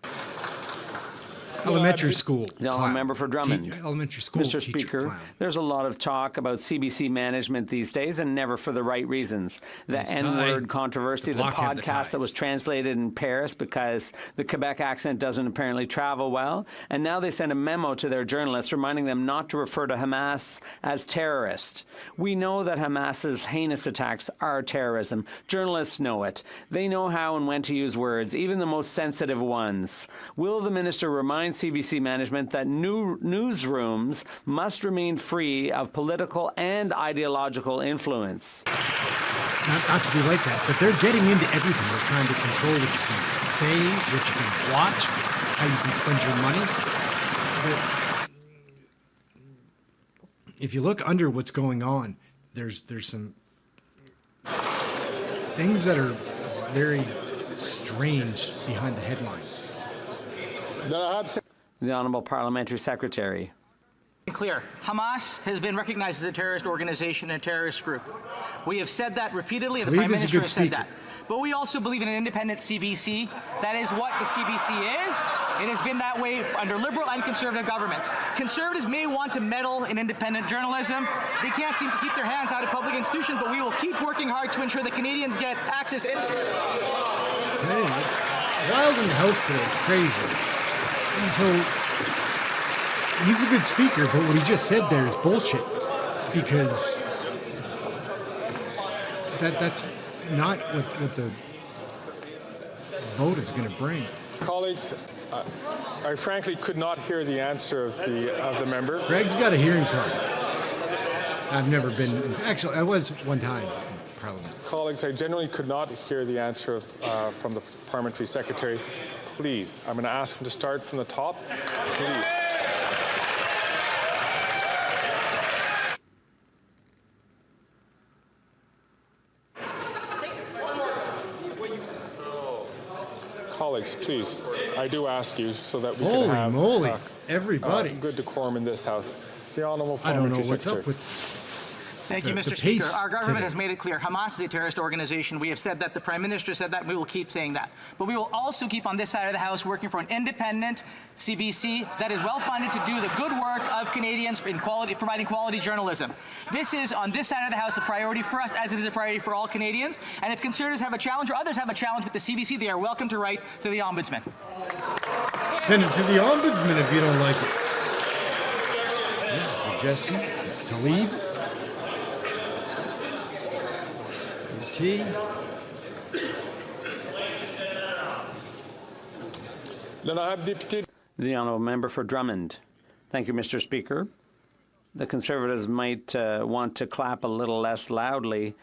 Elementary school. The honourable member for Drummond. Elementary school. Mr. Speaker, there's a lot of talk about CBC management these days, and never for the right reasons. The N-word controversy, the podcast that was translated in Paris because the Quebec accent doesn't apparently travel well, and now they send a memo to their journalists reminding them not to refer to Hamas as terrorist. We know that Hamas's heinous attacks are terrorism. Journalists know it. They know how and when to use words, even the most sensitive ones. Will the minister remind CBC management that newsrooms must remain free of political and ideological influence? Not to be like that, but they're getting into everything. They're trying to control what you can say, what you can watch, how you can spend your money. If you look under what's going on, there's some things that are very strange behind the headlines. The Honourable Parliamentary Secretary. Clear. Hamas has been recognized as a terrorist organization and a terrorist group. We have said that repeatedly, and the Prime Minister has said that. But we also believe in an independent CBC. That is what the CBC is. It has been that way under Liberal and Conservative governments. Conservatives may want to meddle in independent journalism. They can't seem to keep their hands out of public institutions, but we will keep working hard to ensure that Canadians get access to Wild in the house today. It's crazy. And so he's a good speaker, but what he just said there is bullshit, because that's not what the vote is going to bring. Colleagues, I frankly could not hear the answer of the member. Greg's got a hearing problem. I've never been. Actually, I was one time in Parliament. Colleagues, I genuinely could not hear the answer from the Parliamentary Secretary. Please, I'm going to ask him to start from the top. Please. Colleagues, please, I do ask you so that we can have moly, everybody. Good decorum in this House. The Honourable I don't know Parliamentary what's Secretary. up with. Thank you, Mr. Speaker. Our government has made it clear Hamas is a terrorist organization. We have said that. The Prime Minister said that. And we will keep saying that. But we will also keep on this side of the House working for an independent CBC that is well funded to do the good work of Canadians in providing quality journalism. This is, on this side of the House, a priority for us, as it is a priority for all Canadians. And if Conservatives have a challenge or others have a challenge with the CBC, they are welcome to write to the Ombudsman. Send it to the Ombudsman if you don't like it. There's a suggestion. Talib. The Honourable Member for Drummond. Thank you, Mr. Speaker. The Conservatives might want to clap a little less loudly.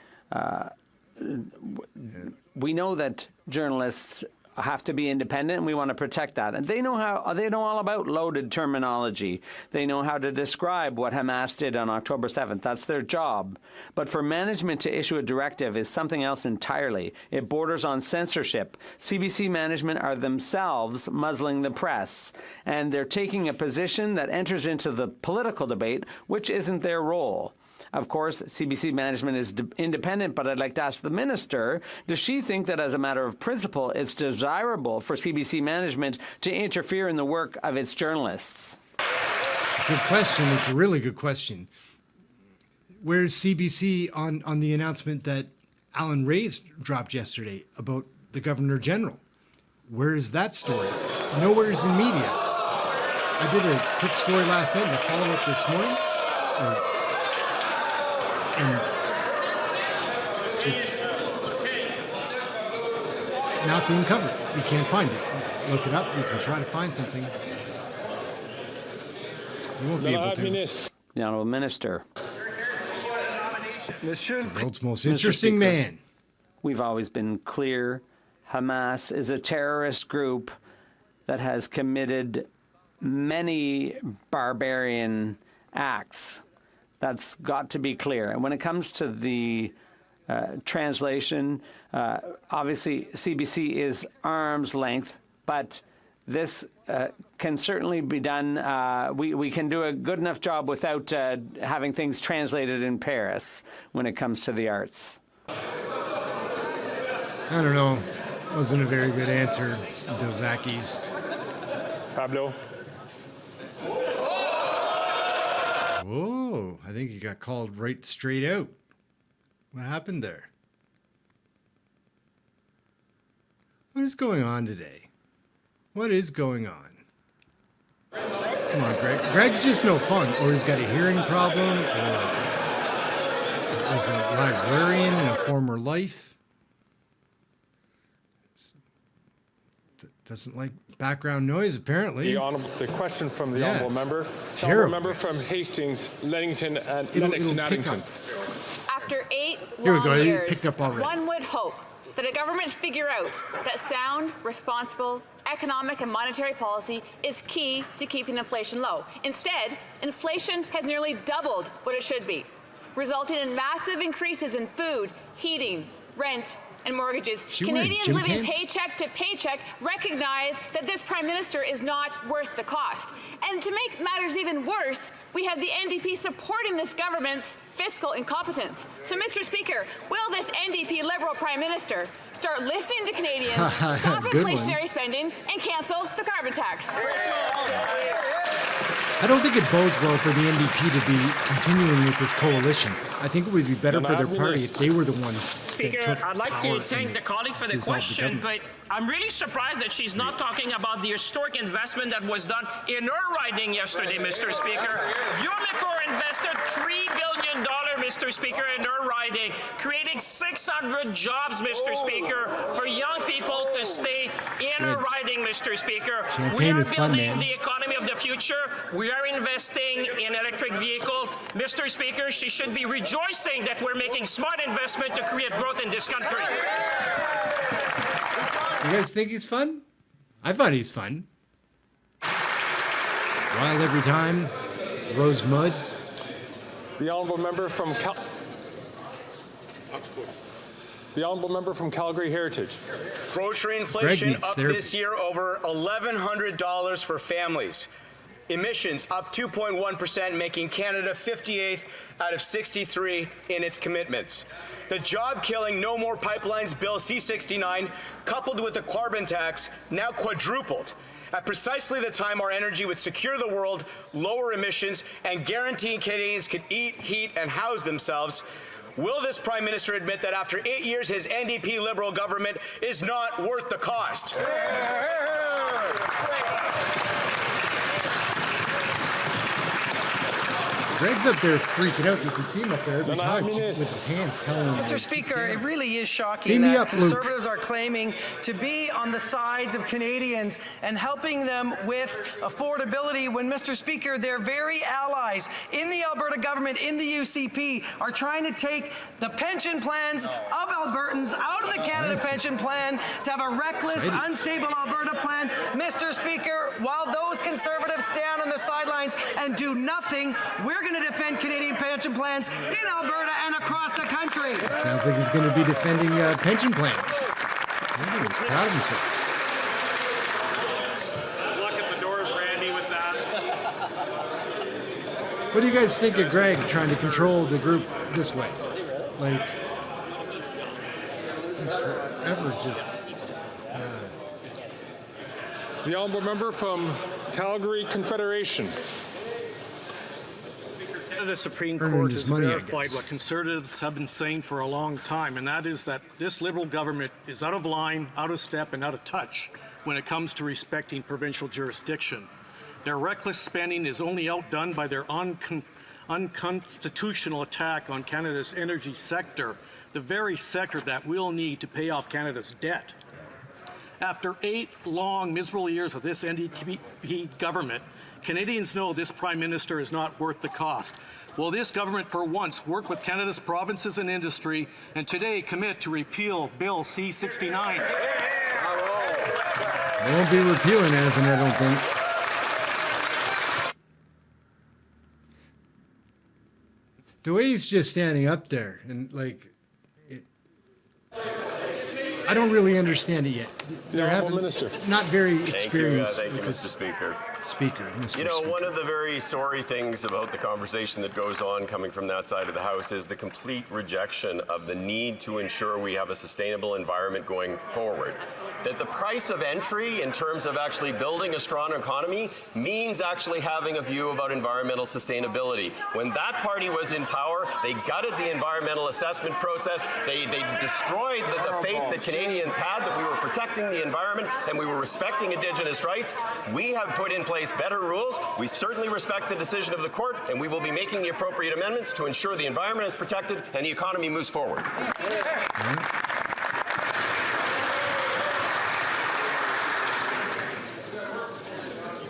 We know that journalists have to be independent, and we want to protect that. And they know all about loaded terminology. They know how to describe what Hamas did on October 7th. That's their job. But for management to issue a directive is something else entirely. It borders on censorship. CBC management are themselves muzzling the press, and they're taking a position that enters into the political debate, which isn't their role. Of course, CBC management is independent, but I'd like to ask the minister, does she think that as a matter of principle, it's desirable for CBC management to interfere in the work of its journalists? It's a good question. It's a really good question. Where's CBC on the announcement that Alan Ray's dropped yesterday about the Governor General? Where is that story? Nowhere is in media. I did a quick story last night and a follow-up this morning. And it's not being covered. You can't find it. look it up. You can try to find something. You won't be able to. The Honourable Minister. The world's most interesting man. We've always been clear. Hamas is a terrorist group that has committed many barbarian acts. That's got to be clear. And when it comes to the translation, obviously CBC is arm's length, but this can certainly be done. We can do a good enough job without having things translated in Paris when it comes to the arts. I don't know. Wasn't a very good answer, Dozakis. Pablo. Whoa, I think he got called right straight out. What happened there? What is going on today? What is going on? Come on, Greg. Greg's just no fun. Or he's got a hearing problem, or is a librarian in a former life. Doesn't like background noise, apparently. The question from the honourable member. Terrible. Member from Hastings, Lennox and Addington. After 8 Here we long go. years, Picked up already. one would hope that a government figure out that sound, responsible economic and monetary policy is key to keeping inflation low. Instead, inflation has nearly doubled what it should be, resulting in massive increases in food, heating, rent, and mortgages. Canadians living paycheck to paycheck recognize that this Prime Minister is not worth the cost. And to make matters even worse, we have the NDP supporting this government's fiscal incompetence. So, Mr. Speaker, will this NDP Liberal Prime Minister start listening to Canadians, stop inflationary spending, and cancel the carbon tax? I don't think it bodes well for the NDP to be continuing with this coalition. I think it would be better for their party if they were the ones Speaker, that took I'd like to power thank the colleague for the question, but I'm really surprised that she's not talking about the historic investment that was done in her riding yesterday, Mr. Speaker. Umicore invested $3 billion, Mr. Speaker, in her riding, creating 600 jobs, Mr. Speaker, for young people to stay in her riding, Mr. Speaker. We are building the economy of the future. We are investing in electric vehicles. Mr. Speaker, she should be rejoicing that we're making smart investment to create growth in this country. You guys think he's fun? I thought he's fun. Wild every time, throws mud. The honourable member from Calgary Heritage. Grocery inflation up this year over $1,100 for families. Emissions up 2.1%, making Canada 58th out of 63 in its commitments. The job-killing No More Pipelines Bill C-69, coupled with the carbon tax, now quadrupled at precisely the time our energy would secure the world, lower emissions, and guarantee Canadians could eat, heat, and house themselves. Will this Prime Minister admit that after 8 years, his NDP Liberal government is not worth the cost? Greg's up there freaking out. You can see him up there every time with his hands telling him. Mr. Speaker, it really is shocking that Conservatives are claiming to be on the sides of Canadians and helping them with affordability when, Mr. Speaker, their very allies in the Alberta government, in the UCP, are trying to take the pension plans of Albertans out of the Canada Pension Plan to have a reckless, unstable Alberta plan. Mr. Speaker, while those Conservatives stand on the sidelines and do nothing, we're going to defend Canadian pension plans in Alberta and across the country. Sounds like he's going to be defending pension plans. He's proud of himself. Look at the doors, Randy, with that. What do you guys think of Greg trying to control the group this way? Like, it's forever just... The honourable member from Calgary Confederation. The Supreme Court has verified what Conservatives have been saying for a long time, and that is that this Liberal government is out of line, out of step, and out of touch when it comes to respecting provincial jurisdiction. Their reckless spending is only outdone by their unconstitutional attack on Canada's energy sector, the very sector that we'll need to pay off Canada's debt. After 8 long, miserable years of this NDP government, Canadians know this Prime Minister is not worth the cost. Will this government for once work with Canada's provinces and industry and today commit to repeal Bill C-69? They won't be repealing anything, I don't think. The way he's just standing up there and like, I don't really understand it yet. They're not very experienced Thank you, with Mr. Speaker. Mr. You know, Speaker. one of the very sorry things about the conversation that goes on coming from that side of the House is the complete rejection of the need to ensure we have a sustainable environment going forward. That the price of entry in terms of actually building a strong economy means actually having a view about environmental sustainability. When that party was in power, they gutted the environmental assessment process. They destroyed the faith that Canadians had that we were protecting the environment and we were respecting Indigenous rights. We have put in place better rules. We certainly respect the decision of the court, and we will be making the appropriate amendments to ensure the environment is protected and the economy moves forward. You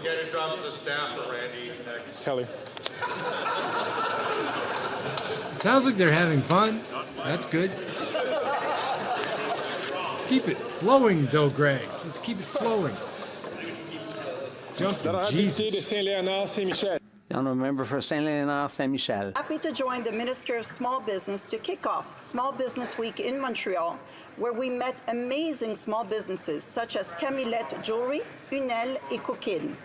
Get it done to the staff for Randy next. Kelly. It sounds like they're having fun. That's good. Let's keep it flowing, though, Greg. Let's keep it flowing. Jumping, Jesus. The honourable member for Saint-Léonard, Saint-Michel. Happy to join the Minister of Small Business to kick off Small Business Week in Montreal, where we met amazing small businesses such as Camillette Jewelry, Unel, et Coquine.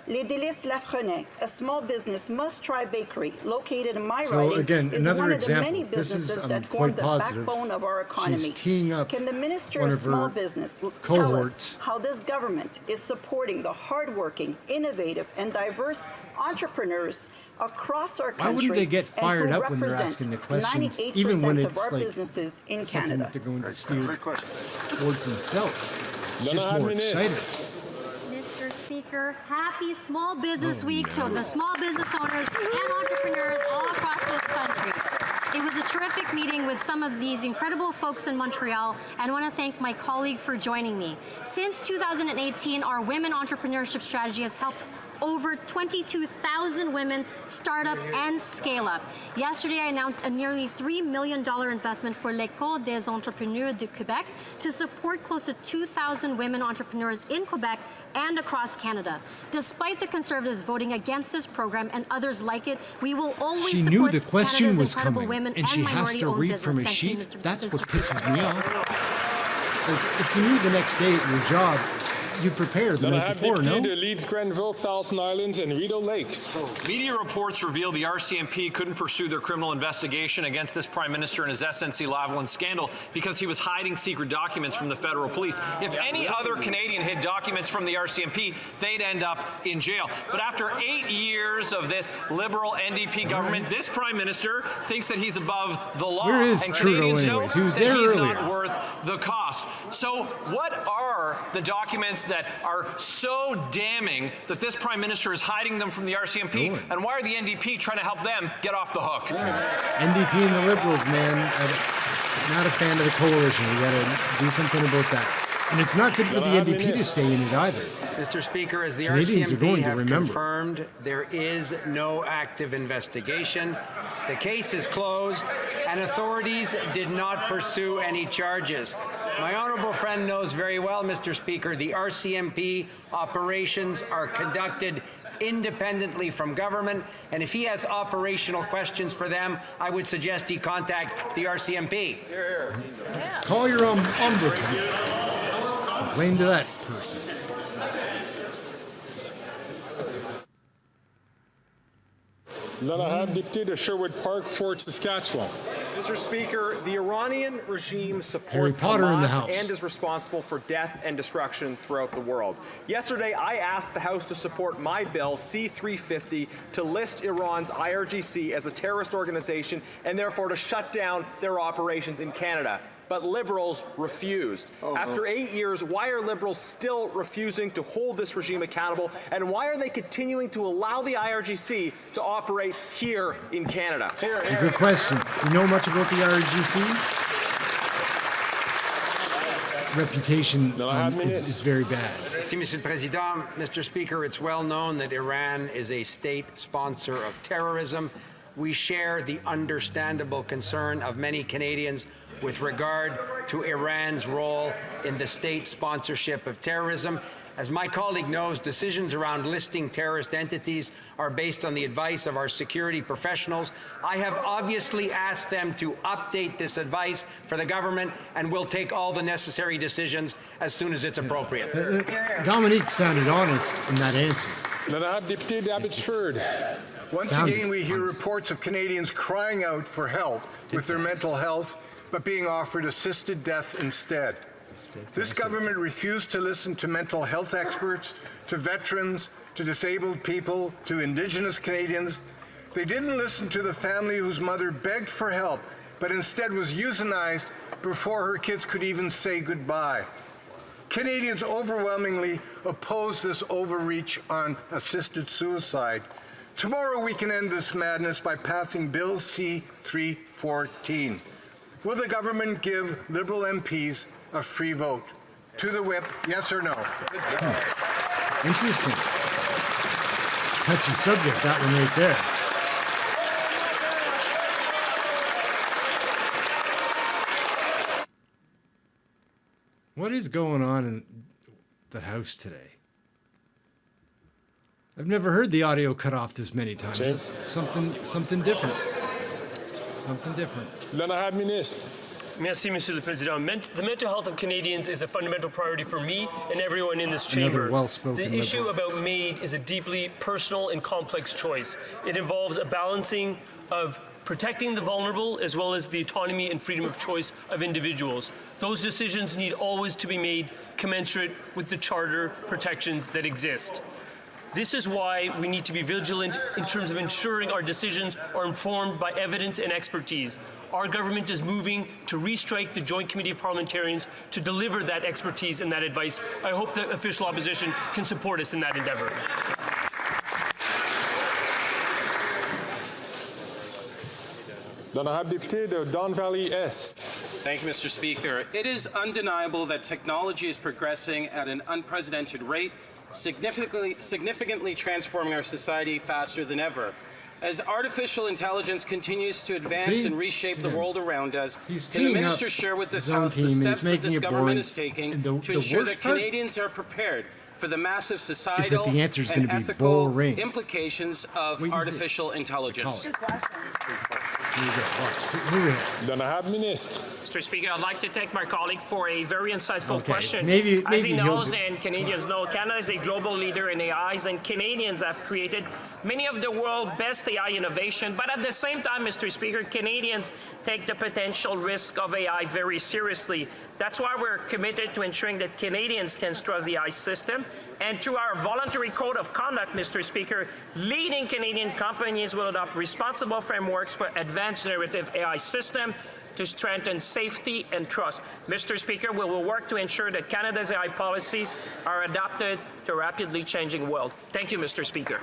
Les Délices Lafrenet, a small business must-try bakery located in my riding, again, is another one of example. the many This is, businesses that form the positive. backbone of our economy. She's teeing up Can the Minister one of of her Small Business tell cohorts. us how this government is supporting the hardworking, innovative, and diverse entrepreneurs across our country? Why wouldn't they get and fired who up when they're represent asking the questions, 98% even when of it's our like businesses in something Canada? that they're going to steer towards themselves? It's just more exciting. Mr. Speaker, happy Small Business Week to the small business owners and entrepreneurs all across this country. It was a terrific meeting with some of these incredible folks in Montreal, and I want to thank my colleague for joining me. Since 2018, our women entrepreneurship strategy has helped over 22,000 women start up and scale up. Yesterday, I announced a nearly $3 million investment for l'École des Entrepreneurs de Québec to support close to 2,000 women entrepreneurs in Quebec and across Canada. Despite the Conservatives voting against this program and others like it, we will always She support knew the question Canada's was incredible coming, women and she has to minority-owned read from a business. Thank you, sheet. Mr. That's what Speaker. pisses me off. Like, if you knew the next day at your job, you prepare the night before, no? Leeds, Grenville, Thousand Islands, and Rideau Lakes. Media reports reveal the RCMP couldn't pursue their criminal investigation against this Prime Minister and his SNC-Lavalin scandal because he was hiding secret documents from the federal police. If any other Canadian hid documents from the RCMP, they'd end up in jail. But after 8 years of this Liberal NDP government, this Prime Minister thinks that he's above the law. Where is and Trudeau Canadians anyways? know He was that there he's earlier. not worth the cost. So what are the documents that are so damning that this Prime Minister is hiding them from the RCMP? And why are the NDP trying to help them get off the hook? NDP and the Liberals, man, I'm not a fan of the coalition. We got to do something about that. And it's not good for the NDP to stay in it either. Mr. Speaker, as the Canadians are RCMP going to have remember. confirmed, there is no active investigation. The case is closed, and authorities did not pursue any charges. My honourable friend knows very well, Mr. Speaker, the RCMP operations are conducted independently from government, and if he has operational questions for them, I would suggest he contact the RCMP. Call your ombudsman. Complain to that person. L'honorable député de Sherwood Park, Fort Saskatchewan. Mr. Speaker, the Iranian regime Harry supports Potter in the Hamas House. and is responsible for death and destruction throughout the world. Yesterday, I asked the House to support my bill, C-350, to list Iran's IRGC as a terrorist organization and therefore to shut down their operations in Canada. But Liberals refused. After 8 years, why are Liberals still refusing to hold this regime accountable? And why are they continuing to allow the IRGC to operate here in Canada? It's a good question. You know much about the RGC? reputation is very bad. Merci, Monsieur le Président. Mr. Speaker, it's well known that Iran is a state sponsor of terrorism. We share the understandable concern of many Canadians with regard to Iran's role in the state sponsorship of terrorism. As my colleague knows, decisions around listing terrorist entities are based on the advice of our security professionals. I have obviously asked them to update this advice for the government, and we'll take all the necessary decisions as soon as it's appropriate. Dominique sounded honest in that answer. Once again, we hear reports of Canadians crying out for help with their mental health, but being offered assisted death instead. This government refused to listen to mental health experts, to veterans, to disabled people, to Indigenous Canadians. They didn't listen to the family whose mother begged for help, but instead was euthanized before her kids could even say goodbye. Canadians overwhelmingly oppose this overreach on assisted suicide. Tomorrow we can end this madness by passing Bill C-314. Will the government give Liberal MPs a free vote? To the whip, yes or no? Interesting. It's a touchy subject, that one right there. What is going on in the House today? I've never heard the audio cut off this many times. It's something different. Something different. L'honorable ministre. Merci, Monsieur le Président. The mental health of Canadians is a fundamental priority for me and everyone in this chamber. The issue about MAID is a deeply personal and complex choice. It involves a balancing of protecting the vulnerable as well as the autonomy and freedom of choice of individuals. Those decisions need always to be made commensurate with the charter protections that exist. This is why we need to be vigilant in terms of ensuring our decisions are informed by evidence and expertise. Our government is moving to restrike the Joint Committee of Parliamentarians to deliver that expertise and that advice. I hope the official opposition can support us in that endeavour. L'honorable député de Don Valley Est. Thank you, Mr. Speaker. It is undeniable that technology is progressing at an unprecedented rate, significantly transforming our society faster than ever. As artificial intelligence continues to advance and reshape the world around us, can the minister share with this House the steps that this government is taking to ensure that Canadians are prepared for the massive societal and ethical implications of artificial intelligence? Mr. Speaker, I'd like to thank my colleague for a very insightful question. As he knows and Canadians know, Canada is a global leader in AIs, and Canadians have created many of the world's best AI innovation. But at the same time, Mr. Speaker, Canadians take the potential risk of AI very seriously. That's why we're committed to ensuring that Canadians can trust the AI system. And through our voluntary code of conduct, Mr. Speaker, leading Canadian companies will adopt responsible frameworks for advanced generative AI system to strengthen safety and trust. Mr. Speaker, we will work to ensure that Canada's AI policies are adapted to a rapidly changing world. Thank you, Mr. Speaker.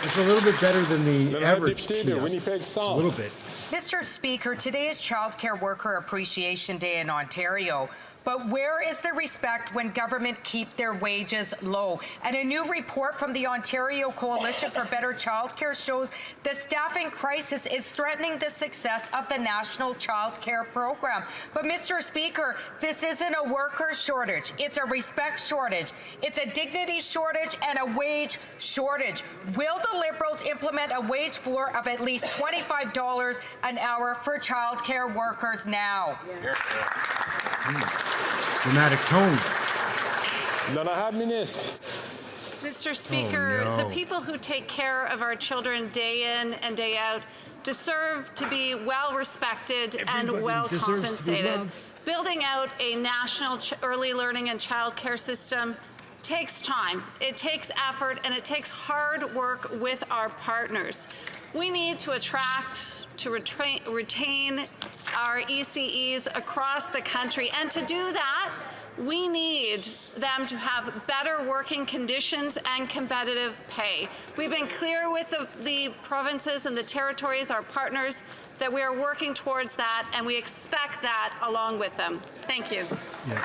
It's a little bit better than the average TIA. It's a little bit. Mr. Speaker, today is Child Care Worker Appreciation Day in Ontario. But where is the respect when government keep their wages low? And a new report from the Ontario Coalition for Better Childcare shows the staffing crisis is threatening the success of the National Child Care Program. But Mr. Speaker, this isn't a worker shortage. It's a respect shortage. It's a dignity shortage and a wage shortage. Will the Liberals implement a wage floor of at least $25 an hour for child care workers now? Dramatic tone. Mr. Speaker, the people who take care of our children day in and day out deserve to be well respected and well compensated. Building out a national early learning and child care system takes time, it takes effort, and it takes hard work with our partners. We need to attract, to retain our ECEs across the country, and to do that, we need them to have better working conditions and competitive pay. We've been clear with the provinces and the territories, our partners, that we are working towards that, and we expect that along with them. Thank you. Yeah.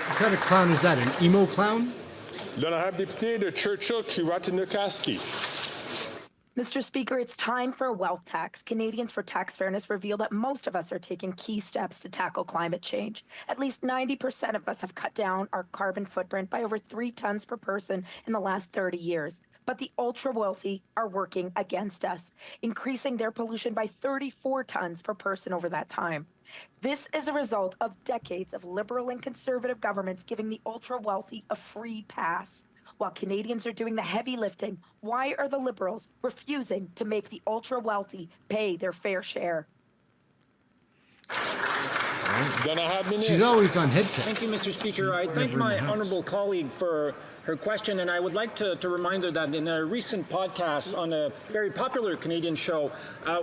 What kind of clown is that? An emo clown? L'honorable député de Churchill-Kiratinukasky. Mr. Speaker, it's time for a wealth tax. Canadians for Tax Fairness reveal that most of us are taking key steps to tackle climate change. At least 90% of us have cut down our carbon footprint by over 3 tons per person in the last 30 years. But the ultra-wealthy are working against us, increasing their pollution by 34 tons per person over that time. This is a result of decades of Liberal and Conservative governments giving the ultra-wealthy a free pass. While Canadians are doing the heavy lifting, why are the Liberals refusing to make the ultra-wealthy pay their fair share? She's always on headset. Thank you, Mr. Speaker. I thank my honourable colleague for her question, and I would like to remind her that in a recent podcast on a very popular Canadian show,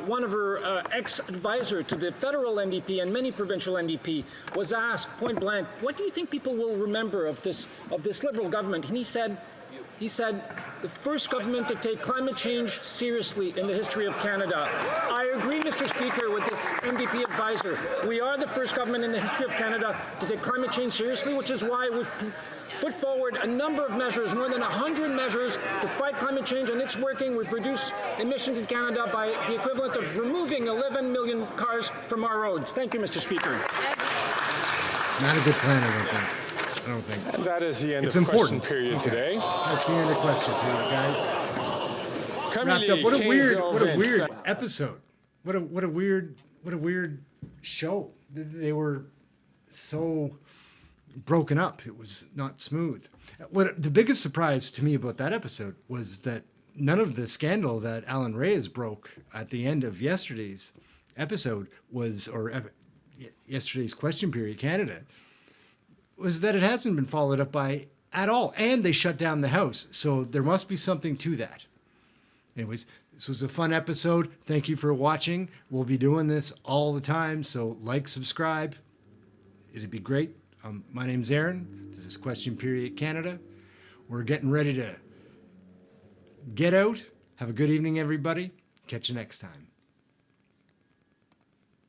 one of her ex-advisor to the federal NDP and many provincial NDP was asked point blank, "What do you think people will remember of this Liberal government?" And he said, "The first government to take climate change seriously in the history of Canada." I agree, Mr. Speaker, with this NDP advisor. We are the first government in the history of Canada to take climate change seriously, which is why we've put forward a number of measures, more than 100 measures to fight climate change, and it's working. We've reduced emissions in Canada by the equivalent of removing 11 million cars from our roads. Thank you, Mr. Speaker. It's not a good plan, I don't think. And that is the end it's of important. question period today. That's the end of question period, guys. Wrapped up. What a weird episode. What a weird show. They were so broken up. It was not smooth. The biggest surprise to me about that episode was that none of the scandal that Alan Reyes broke at the end of yesterday's episode yesterday's Question Period Canada was that it hasn't been followed up by at all. And they shut down the House. So there must be something to that. Anyways, this was a fun episode. Thank you for watching. We'll be doing this all the time. So like, subscribe. It'd be great. My name's Ehren. This is Question Period Canada. We're getting ready to get out. Have a good evening, everybody. Catch you next time.